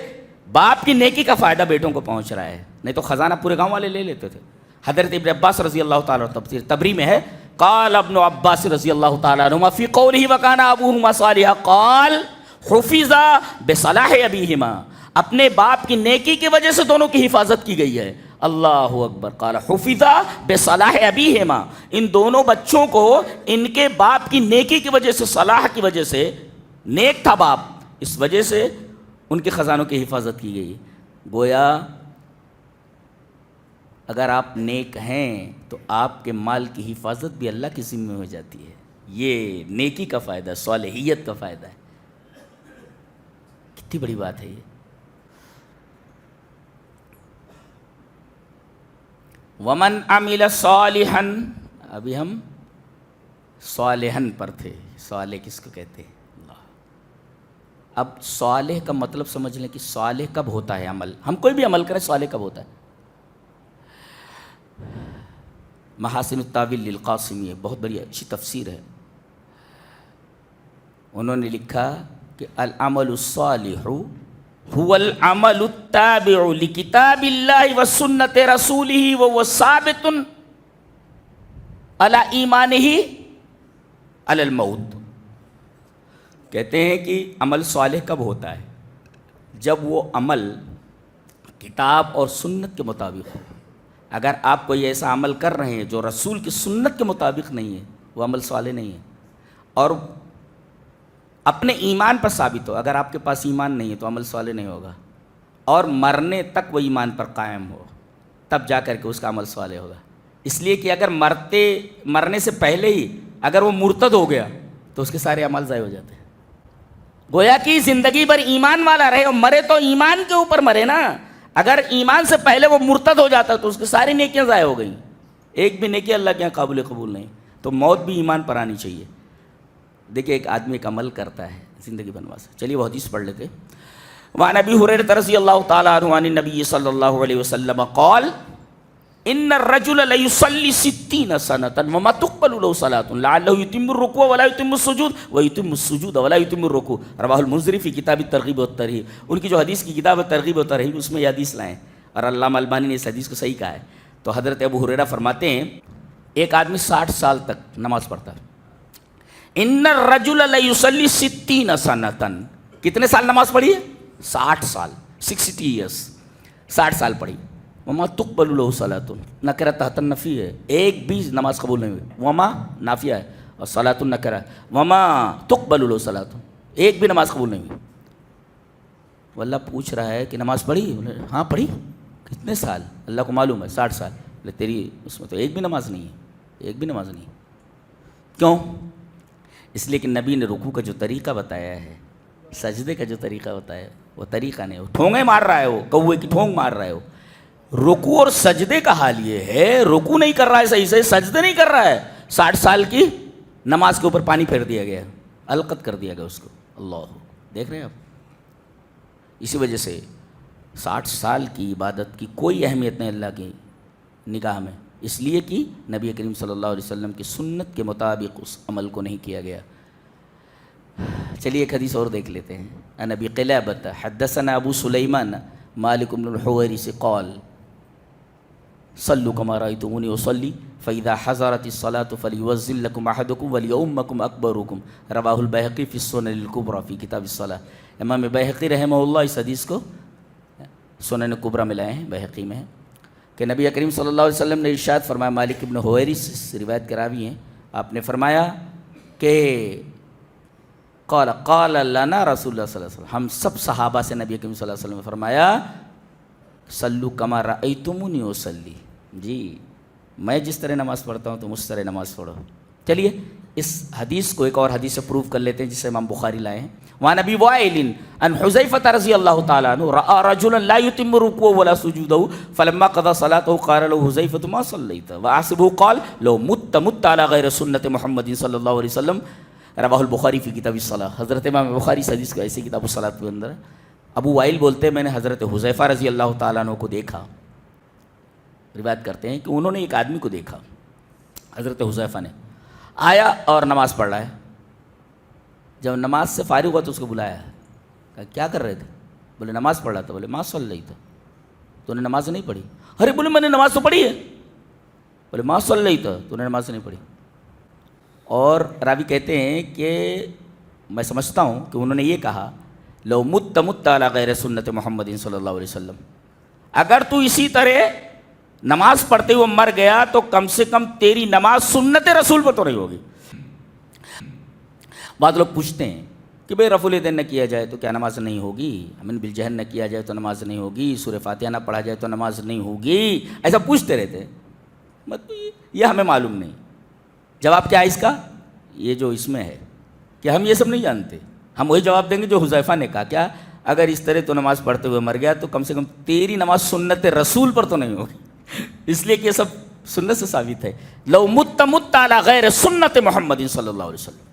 باپ کی نیکی کا فائدہ بیٹوں کو پہنچ رہا ہے، نہیں تو خزانہ پورے گاؤں والے لے لیتے تھے۔ حضرت ابن عباس رضی اللہ تعالیٰ تفسیر تبری میں ہے قال ابن عباس رضی اللہ تعالیٰ عنہما فی قولہ وکان ابوہما صالحا قال حفظ بصلاح ابیہما، اپنے باپ کی نیکی کی وجہ سے دونوں کی حفاظت کی گئی ہے. اللہ اکبر. قال حفظ بصلاح ابیہما، ان دونوں بچوں کو ان کے باپ کی نیکی کی وجہ سے، صلاح کی وجہ سے، نیک تھا باپ، اس وجہ سے ان کے خزانوں کی حفاظت کی گئی. گویا اگر آپ نیک ہیں تو آپ کے مال کی حفاظت بھی اللہ کے ذمہ ہو جاتی ہے. یہ نیکی کا فائدہ، صالحیت کا فائدہ ہے. کتنی بڑی بات ہے یہ. ومن عمل صالحا، ابھی ہم صالحن پر تھے. صالح کس کو کہتے ہیں؟ اللہ. اب صالح کا مطلب سمجھ لیں کہ صالح کب ہوتا ہے عمل. ہم کوئی بھی عمل کریں صالح کب ہوتا ہے. محاسن التاویل للقاسمی، بہت بڑی اچھی تفسیر ہے. انہوں نے لکھا کہ العمل الصالح هو العمل التابع لکتاب اللہ و سنت رسولہ وهو ثابت علی ایمانہ علی الموت. کہتے ہیں کہ عمل صالح کب ہوتا ہے؟ جب وہ عمل کتاب اور سنت کے مطابق ہو. اگر آپ کوئی ایسا عمل کر رہے ہیں جو رسول کی سنت کے مطابق نہیں ہے، وہ عمل صالح نہیں ہے. اور اپنے ایمان پر ثابت ہو. اگر آپ کے پاس ایمان نہیں ہے تو عمل صالح نہیں ہوگا. اور مرنے تک وہ ایمان پر قائم ہو، تب جا کر کے اس کا عمل صالح ہوگا. اس لیے کہ اگر مرنے سے پہلے ہی اگر وہ مرتد ہو گیا تو اس کے سارے عمل ضائع ہو جاتے ہیں. گویا کہ زندگی بھر ایمان والا رہے اور مرے تو ایمان کے اوپر مرے نا. اگر ایمان سے پہلے وہ مرتد ہو جاتا تو اس کی ساری نیکیاں ضائع ہو گئیں. ایک بھی نیکی اللہ کے یہاں قابل قبول نہیں. تو موت بھی ایمان پر آنی چاہیے. دیکھیں ایک آدمی ایک عمل کرتا ہے زندگی بنوا سے. چلیے وہ حدیث پڑھ لیتے. وعن ابی ہریرہ رضی اللہ تعالی عنہ عن النبی صلی اللہ علیہ وسلم قال ان الرجل لیصلی 60 سنة وما تقبل له صلاة لعله يتم الركوع ولا يتم السجود ويتم السجود ولا يتم الركوع. رواه المنذری فی کتاب الترغیب والترہیب. ان کی جو حدیث کی کتاب ہے ترغیب و ترہیب، اس میں یہ حدیث لائیں اور علامہ البانی نے اس حدیث کو صحیح کہا ہے. تو حضرت ابو ہریرہ فرماتے ہیں ایک آدمی 60 سال تک نماز پڑھتا ہے. ان الرجل لیصلی 60 سنة، کتنے سال نماز پڑھی ہے؟ 60 سال، 60 ایئرس، 60 سال پڑھی. وما تقبل له صلاۃ، نکرہ تحت النفی ہے، ایک بھی نماز قبول نہیں ہوئی. وما نافیہ ہے اور صلاۃ نکرہ. وما تقبل له صلاۃ، ایک بھی نماز قبول نہیں ہوئی. واللہ پوچھ رہا ہے کہ نماز پڑھی؟ ہاں پڑھی. کتنے سال؟ اللہ کو معلوم ہے 60 سال. تیری اس میں تو ایک بھی نماز نہیں ہے، ایک بھی نماز نہیں. کیوں؟ اس لیے کہ نبی نے رکوع کا جو طریقہ بتایا ہے، سجدے کا جو طریقہ بتایا ہے، وہ طریقہ نہیں. وہ ٹھونگے مار رہا ہے، وہ کوے کی ٹھونگ مار رہا ہے. وہ رکوع اور سجدے کا حال یہ ہے، رکوع نہیں کر رہا ہے صحیح سے، سجدے نہیں کر رہا ہے. 60 سال کی نماز کے اوپر پانی پھیر دیا گیا، القت کر دیا گیا اس کو. اللہ دیکھ رہے ہیں آپ. اسی وجہ سے 60 سال کی عبادت کی کوئی اہمیت نہیں اللہ کی نگاہ میں، اس لیے کہ نبی کریم صلی اللہ علیہ وسلم کی سنت کے مطابق اس عمل کو نہیں کیا گیا. چلیے ایک حدیث اور دیکھ لیتے ہیں. عن ابی قلابۃ حدثنا ابو سلیمان مالک بن الحویرث قال صلوا كما رأيتموني أصلي فإذا حضرت الصلاة فليؤذن لكم أحدكم وليؤمكم أكبركم. رواه البيهقي في السنن الكبرى في كتاب الصلاة. امام بیہقی رحمہ اللہ اس حدیث کو سنن کبریٰ میں لائے ہیں، بیہقی میں ہے کہ نبی کریم صلی اللہ علیہ وسلم نے ارشاد فرمایا. مالک بن حویرث روایت کے راوی ہیں. آپ نے فرمایا کہ قال لنا رسول اللہ صلی اللہ علیہ وسلم، ہم سب صحابہ سے نبی کریم صلی اللہ علیہ وسلم نے فرمایا صلو کما رأیتمونی اصلی، جی میں جس طرح نماز پڑھتا ہوں تم اس طرح نماز پڑھو. چلیے اس حدیث کو ایک اور حدیث سے پروف کر لیتے ہیں جسے امام بخاری لائے ہیں. وعن ابی وائل عن حذیفہ رضی اللہ تعالی عنہ رأى رجلا لا يتم ركوعه ولا سجوده فلما قضى صلاته قال له حذیفہ ما صلیت وحسبه قال لو مت على غیر سنت محمد صلی اللہ علیہ وسلم. رواہ البخاری فی کتاب الصلاۃ. حضرت امام بخاری اس حدیث کو ایسے کتاب الصلاۃ کے اندر ابو وائل بولتے ہیں میں نے حضرت حذیفہ رضی اللہ تعالیٰ عنہ کو دیکھا. روایت کرتے ہیں کہ انہوں نے ایک آدمی کو دیکھا، حضرت حذیفہ نے آیا اور نماز پڑھ رہا ہے. جب نماز سے فارغ ہوا تو اس کو بلایا، کہا کیا کر رہے تھے؟ بولے نماز پڑھ رہا تھا. بولے ما صلی تھا، تو نے نماز نہیں پڑھی؟ ارے بولے میں نے نماز تو پڑھی ہے. بولے ما صلی تھا، تو نے نماز نہیں پڑھی. اور راوی کہتے ہیں کہ میں سمجھتا ہوں کہ انہوں نے یہ کہا لو مت مت علی غیر سنت محمد صلی اللہ علیہ وسلم، اگر تو اسی طرح نماز پڑھتے ہوئے مر گیا تو کم سے کم تیری نماز سنت رسول پر تو نہیں ہوگی۔ بعض لوگ پوچھتے ہیں کہ بھئی رفع الیدین نہ کیا جائے تو کیا نماز نہیں ہوگی، امن بالجہر نہ کیا جائے تو نماز نہیں ہوگی، سورہ فاتحہ نہ پڑھا جائے تو نماز نہیں ہوگی، ایسا پوچھتے رہتے ہیں۔ مطلب یہ ہمیں معلوم نہیں۔ جواب کیا ہے اس کا؟ یہ جو اس میں ہے کہ ہم یہ سب نہیں جانتے، ہم وہی جواب دیں گے جو حذیفہ نے کہا، کیا اگر اس طرح تو نماز پڑھتے ہوئے مر گیا تو کم سے کم تیری نماز سنت رسول پر تو نہیں ہوگی، اس لیے کہ یہ سب سنت سے ثابت ہے۔ لو مت مت علی غیر سنت محمد صلی اللہ علیہ وسلم،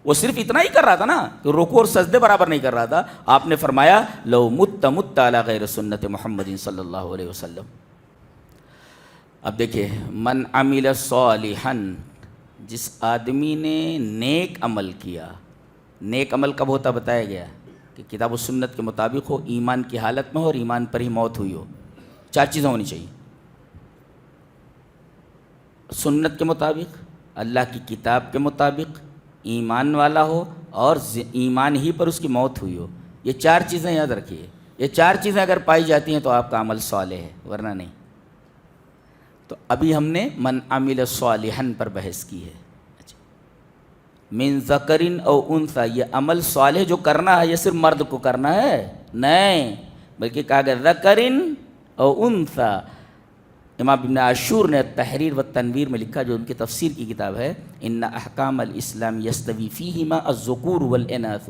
وہ صرف اتنا ہی کر رہا تھا نا کہ رکوع اور سجدے برابر نہیں کر رہا تھا، آپ نے فرمایا لو مت مت علی غیر سنت محمد صلی اللہ علیہ وسلم۔ اب دیکھیں، من عمل صالحا، جس آدمی نے نیک عمل کیا، نیک عمل کب ہوتا بتایا گیا کہ کتاب و سنت کے مطابق ہو، ایمان کی حالت میں ہو اور ایمان پر ہی موت ہوئی ہو، 4 چیزیں ہونی چاہیے، سنت کے مطابق، اللہ کی کتاب کے مطابق، ایمان والا ہو اور ایمان ہی پر اس کی موت ہوئی ہو۔ یہ 4 چیزیں یاد رکھیے، یہ 4 چیزیں اگر پائی جاتی ہیں تو آپ کا عمل صالح ہے، ورنہ نہیں۔ تو ابھی ہم نے من عمل صالحا پر بحث کی ہے۔ من ذکر او انثی، یہ عمل صالح جو کرنا ہے یہ صرف مرد کو کرنا ہے نہیں، بلکہ کہا گیا ذکر او انثی۔ امام ابن عاشور نے تحریر و تنویر میں لکھا، جو ان کی تفسیر کی کتاب ہے، ان احکام الاسلام یستوی فیہما الذکور والاناث،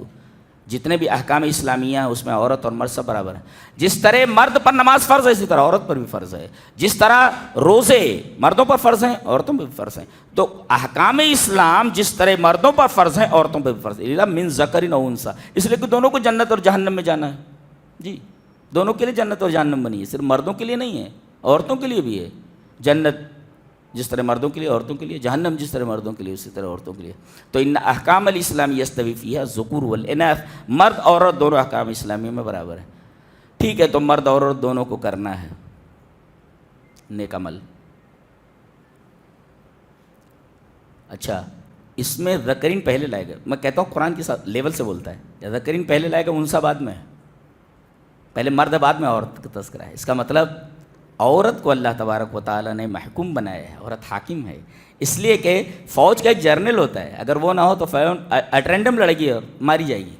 جتنے بھی احکام اسلامیہ ہیں اس میں عورت اور مرد سب برابر ہیں۔ جس طرح مرد پر نماز فرض ہے اسی طرح عورت پر بھی فرض ہے، جس طرح روزے مردوں پر فرض ہیں عورتوں پر بھی فرض ہیں، تو احکام اسلام جس طرح مردوں پر فرض ہیں عورتوں پر بھی فرض ہے، من ذکر او انثی، اس لیے کہ دونوں کو جنت اور جہنم میں جانا ہے۔ جی، دونوں کے لیے جنت اور جہنم بنی ہے، صرف مردوں کے لیے نہیں ہے، عورتوں کے لیے بھی ہے۔ جنت جس طرح مردوں کے لیے عورتوں کے لیے، جہنم جس طرح مردوں کے لیے اسی طرح عورتوں کے لیے۔ تو ان احکام الاسلام یستوی فیہا الذکور والاناث، مرد اور عورت دونوں احکام اسلامی میں برابر ہیں۔ ٹھیک ہے، تو مرد اور عورت دونوں کو کرنا ہے نیک عمل۔ اچھا، اس میں ذکرین پہلے لائے گا، میں کہتا ہوں قرآن کے ساتھ لیول سے بولتا ہے، یا ذکرین پہلے لائے گا انثیٰ بعد میں، پہلے مرد بعد میں عورت کا تذکرہ ہے۔ اس کا مطلب عورت کو اللہ تبارک و تعالیٰ نے محکوم بنایا ہے، عورت حاکم ہے، اس لیے کہ فوج کا ایک جرنل ہوتا ہے، اگر وہ نہ ہو تو اٹرینڈم لڑے گی اور ماری جائے گی۔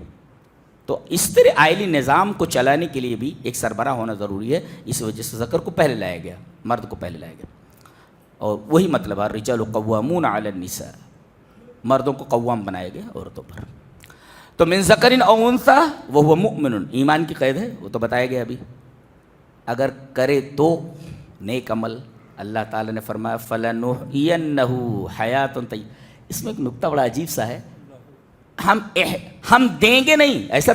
تو اس طرح آئلی نظام کو چلانے کے لیے بھی ایک سربراہ ہونا ضروری ہے، اس وجہ سے ذکر کو پہلے لایا گیا، مرد کو پہلے لایا گیا۔ اور وہی مطلب ہے الرجال قوامون علی النساء، مردوں کو قوام بنایا گیا عورتوں پر۔ تو من ذکر او انثی وہو مؤمن، ایمان کی قید ہے، وہ تو بتایا گیا ابھی۔ اگر کرے تو نیک عمل، اللہ تعالیٰ نے فرمایا فَلَنُحْيِيَنَّهُ حَيَاةً طَيِّبَةً۔ اس میں ایک نکتہ بڑا عجیب سا ہے، ہم دیں گے نہیں، ایسا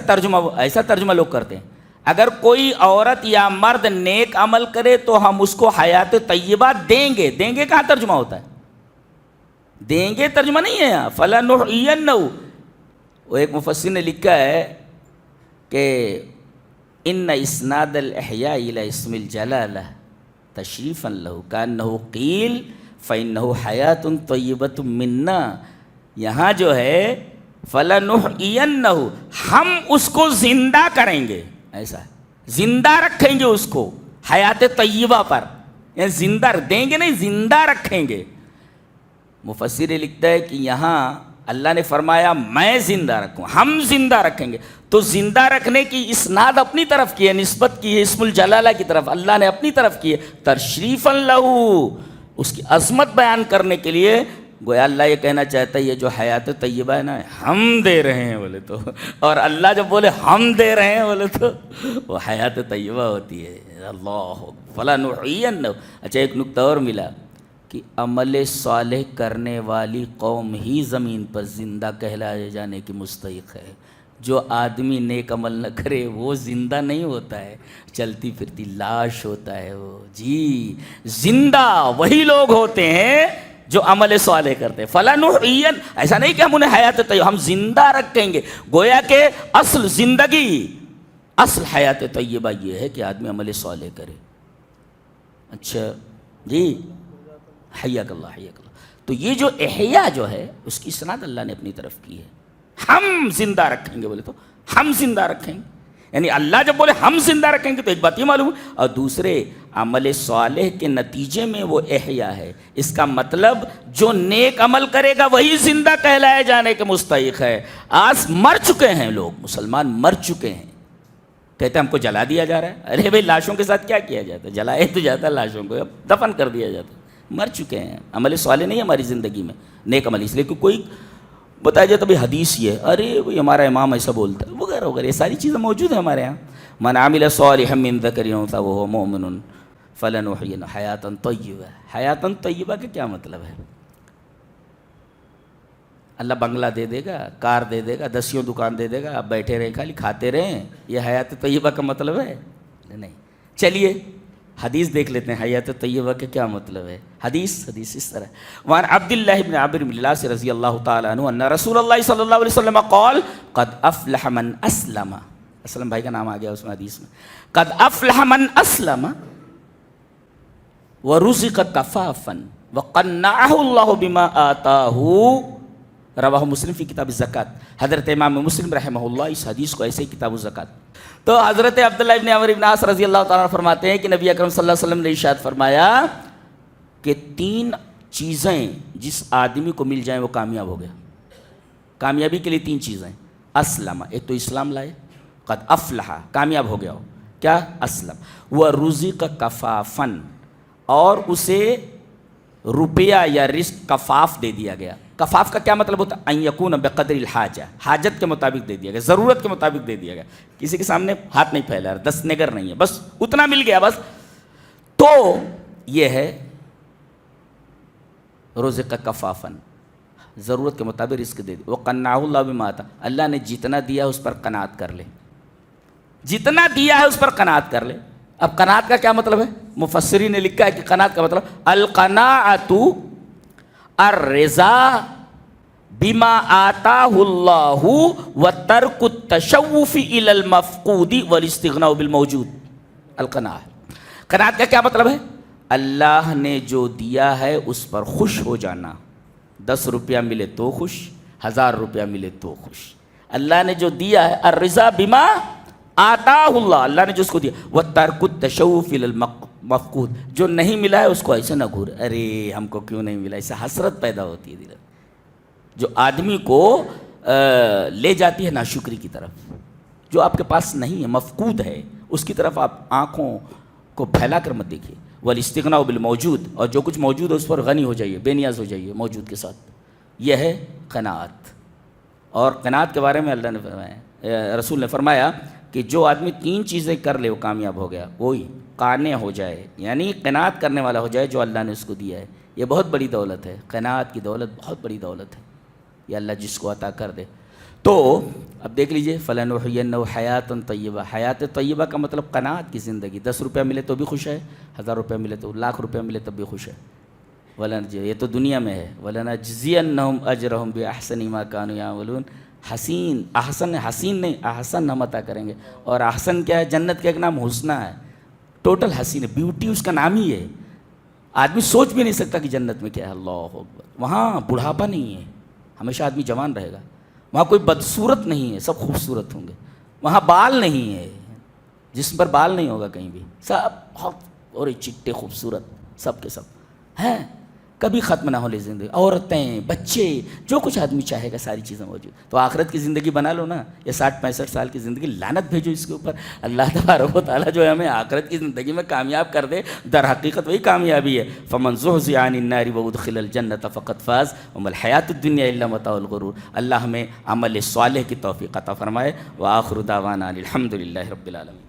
ترجمہ لوگ کرتے ہیں۔ اگر کوئی عورت یا مرد نیک عمل کرے تو ہم اس کو حیات طیبہ دیں گے۔ دیں گے کہاں ترجمہ ہوتا ہے؟ دیں گے ترجمہ نہیں ہے یہاں، فَلَنُحْيِيَنَّهُ۔ وہ ایک مفسر نے لکھا ہے کہ ان اسناد الاحیاء الی اسم الجلالہ تشریفا لہ کانہ قیل فانہ حیات طیبۃ منا، یہاں جو ہے فلنحیینہ، ہم اس کو زندہ کریں گے، ایسا ہے، زندہ رکھیں گے اس کو حیات طیبہ پر، یعنی زندہ دیں گے نہیں، زندہ رکھیں گے۔ مفسر لکھتا ہے کہ یہاں اللہ نے فرمایا میں زندہ رکھوں، ہم زندہ رکھیں گے، تو زندہ رکھنے کی اسناد اپنی طرف کی ہے، نسبت کی ہے اسم الجلالہ کی طرف، اللہ نے اپنی طرف کی ہے، تشریفا لہ، اس کی عظمت بیان کرنے کے لیے۔ گویا اللہ یہ کہنا چاہتا ہے یہ جو حیات طیبہ ہے نا، ہم دے رہے ہیں بولے تو، اور اللہ جب بولے ہم دے رہے ہیں بولے تو وہ حیات طیبہ ہوتی ہے۔ اللہ فلنحیینہ۔ اچھا، ایک نکتہ اور ملا کہ عمل صالح کرنے والی قوم ہی زمین پر زندہ کہلائے جانے کی مستحق ہے۔ جو آدمی نیک عمل نہ کرے وہ زندہ نہیں ہوتا ہے، چلتی پھرتی لاش ہوتا ہے وہ۔ جی، زندہ وہی لوگ ہوتے ہیں جو عمل صالح کرتے ہیں۔ فلنحیین، ایسا نہیں کہ ہم انہیں حیات طیبہ، ہم زندہ رکھیں گے۔ گویا کہ اصل زندگی، اصل حیات طیبہ یہ ہے کہ آدمی عمل صالح کرے۔ اچھا جی، حیاک اللہ حیاک اللہ۔ تو یہ جو احیا جو ہے اس کی اسناد اللہ نے اپنی طرف کی ہے. ہم زندہ رکھیں گے بولے تو ہم زندہ رکھیں گے، یعنی اللہ جب بولے ہم زندہ رکھیں گے تو ایک بات یہ معلوم ہے. اور دوسرے عمل صالح کے نتیجے میں وہ احیا ہے، اس کا مطلب جو نیک عمل کرے گا وہی زندہ کہلائے جانے کے مستحق ہے. آج مر چکے ہیں لوگ، مسلمان مر چکے ہیں، کہتے ہیں ہم کو جلا دیا جا رہا ہے. ارے بھائی لاشوں کے ساتھ کیا کیا جاتا ہے؟ جلایا تو جاتا ہے لاشوں کو، اب دفن کر دیا جاتا ہے. مر چکے ہیں، عمل صالح نہیں ہماری زندگی میں نیک عمل. اس لیے کہ کوئی بتایا جاتا ہے حدیث یہ ہے، ارے بھائی ہمارا امام ایسا بولتا ہے وغیرہ وغیرہ، یہ ساری چیزیں موجود ہیں ہمارے یہاں. من عمل صالحا من ذکر او انثی وهو مؤمن فلنحینہ حیاتا طیبہ. حیاتا طیبہ کا کیا مطلب ہے؟ اللہ بنگلہ دے دے گا، کار دے دے گا، 10 دکان دے دے گا، آپ بیٹھے رہیں خالی کھاتے رہیں، یہ حیات طیبہ کا مطلب ہے؟ نہیں. چلیے حدیث دیکھ لیتے ہیں حیات طیبہ کا کیا مطلب ہے. حدیث اس طرح وعن عبداللہ بن عامر بن العاص رضی اللہ تعالی عنہ ان رسول اللہ صلی اللہ علیہ وسلم قال قد افلح من اسلم. اسلم بھائی کا نام آ گیا اس میں حدیث میں. قد افلح من اسلم ورزق کفافا وقنعہ اللہ بما آتاہ. رواہ مسلم فی کتاب الزکوٰۃ. حضرت امام مسلم رحمہ اللہ اس حدیث کو ایسے ہی کتاب الزکوٰۃ. تو حضرت عبداللہ ابن عمر بن عاص رضی اللہ تعالیٰ فرماتے ہیں کہ نبی اکرم صلی اللہ علیہ وسلم نے ارشاد فرمایا کہ 3 چیزیں جس آدمی کو مل جائیں وہ کامیاب ہو گیا. کامیابی کے لیے 3 چیزیں. اسلم، ایک تو اسلام لائے، قد افلح کامیاب ہو گیا ہو. کیا؟ اسلم. ورزق کفافن، اور اسے روپیہ یا رزق کفاف دے دیا گیا. کفاف کا کیا مطلب ہوتا ہے؟ ان یکون بقدر الحاجہ، حاجت کے مطابق دے دیا گیا، ضرورت کے مطابق دے دیا گیا. کسی کے سامنے ہاتھ نہیں پھیلا رہا، 10 نگر نہیں ہے، بس اتنا مل گیا بس. تو یہ ہے رزق کفافن، ضرورت کے مطابق رزق دے دیا. وقنعہ اللہ بما آتاہ، اللہ نے جتنا دیا اس پر قناعت کر لے، جتنا دیا ہے اس پر قناعت کر لے. اب قناعت کا کیا مطلب ہے؟ مفسرین نے لکھا ہے کہ قناعت کا مطلب القناعۃ الرضا بما آتاہ اللہ وترک التشوف الی المفقود والاستغناء بالموجود. القناعہ، قناعت کا کیا مطلب ہے؟ اللہ نے جو دیا ہے اس پر خوش ہو جانا. 10 روپیہ ملے تو خوش، 1000 روپیہ ملے تو خوش. اللہ نے جو دیا ہے الرضا بما آتاہ اللہ، اللہ نے جو اس کو دیا. وترک التشوف الی المفقود، جو نہیں ملا ہے اس کو ایسے نہ گھور، ارے ہم کو کیوں نہیں ملا، اس سے حسرت پیدا ہوتی ہے دل، جو آدمی کو لے جاتی ہے ناشکری کی طرف. جو آپ کے پاس نہیں ہے، مفقود ہے، اس کی طرف آپ آنکھوں کو پھیلا کر مت دیکھیے. والاستغناء بالموجود، اور جو کچھ موجود ہے اس پر غنی ہو جائیے، بے نیاز ہو جائیے موجود کے ساتھ. یہ ہے قناعت. اور قناعت کے بارے میں اللہ نے فرمایا، رسول نے فرمایا کہ جو آدمی 3 چیزیں کر لے وہ کامیاب ہو گیا. وہی قانع ہو جائے، یعنی قناعت کرنے والا ہو جائے جو اللہ نے اس کو دیا ہے. یہ بہت بڑی دولت ہے، قناعت کی دولت بہت بڑی دولت ہے، یہ اللہ جس کو عطا کر دے. تو اب دیکھ لیجئے فلنحینہ حیاتا طیبہ. حیات طیبہ کا مطلب قناعت کی زندگی. 10 روپیہ ملے تو بھی خوش ہے، 1000 روپیہ ملے تو، 1,00,000 روپیہ ملے تب بھی خوش ہے. یہ تو دنیا میں ہے. وَلَنَجْزِيَنَّهُمْ أَجْرَهُمْ بِأَحْسَنِ مَا كَانُوا يَعْمَلُونَ. حسین، احسن حسین نہیں، احسن ہم عطا کریں گے. اور احسن کیا ہے؟ جنت کا ایک نام حسنہ ہے. ٹوٹل حسین ہے، بیوٹی اس کا نام ہی ہے. آدمی سوچ بھی نہیں سکتا کہ جنت میں کیا ہے. اللہ اکبر. وہاں بڑھاپا نہیں ہے، ہمیشہ آدمی جوان رہے گا. وہاں کوئی بدصورت نہیں ہے، سب خوبصورت ہوں گے. وہاں بال نہیں ہے، جسم پر بال نہیں ہوگا کہیں بھی، سب بہت اور چٹے خوبصورت سب کے سب ہیں. کبھی ختم نہ ہو لے زندگی. عورتیں، بچے، جو کچھ آدمی چاہے گا ساری چیزیں موجود. تو آخرت کی زندگی بنا لو نا. یہ 60-65 سال کی زندگی لعنت بھیجو اس کے اوپر. اللہ تبارک و تعالیٰ جو ہے ہمیں آخرت کی زندگی میں کامیاب کر دے، در حقیقت وہی کامیابی ہے. فمن زحزح عن النار وادخل الجنة فقد فاز وما الحیاۃ الدنیا الا متاع الغرور. اللہ ہمیں عمل صالح کی توفیق عطا فرمائے. وآخر دعوانا الحمد للہ رب العالمین.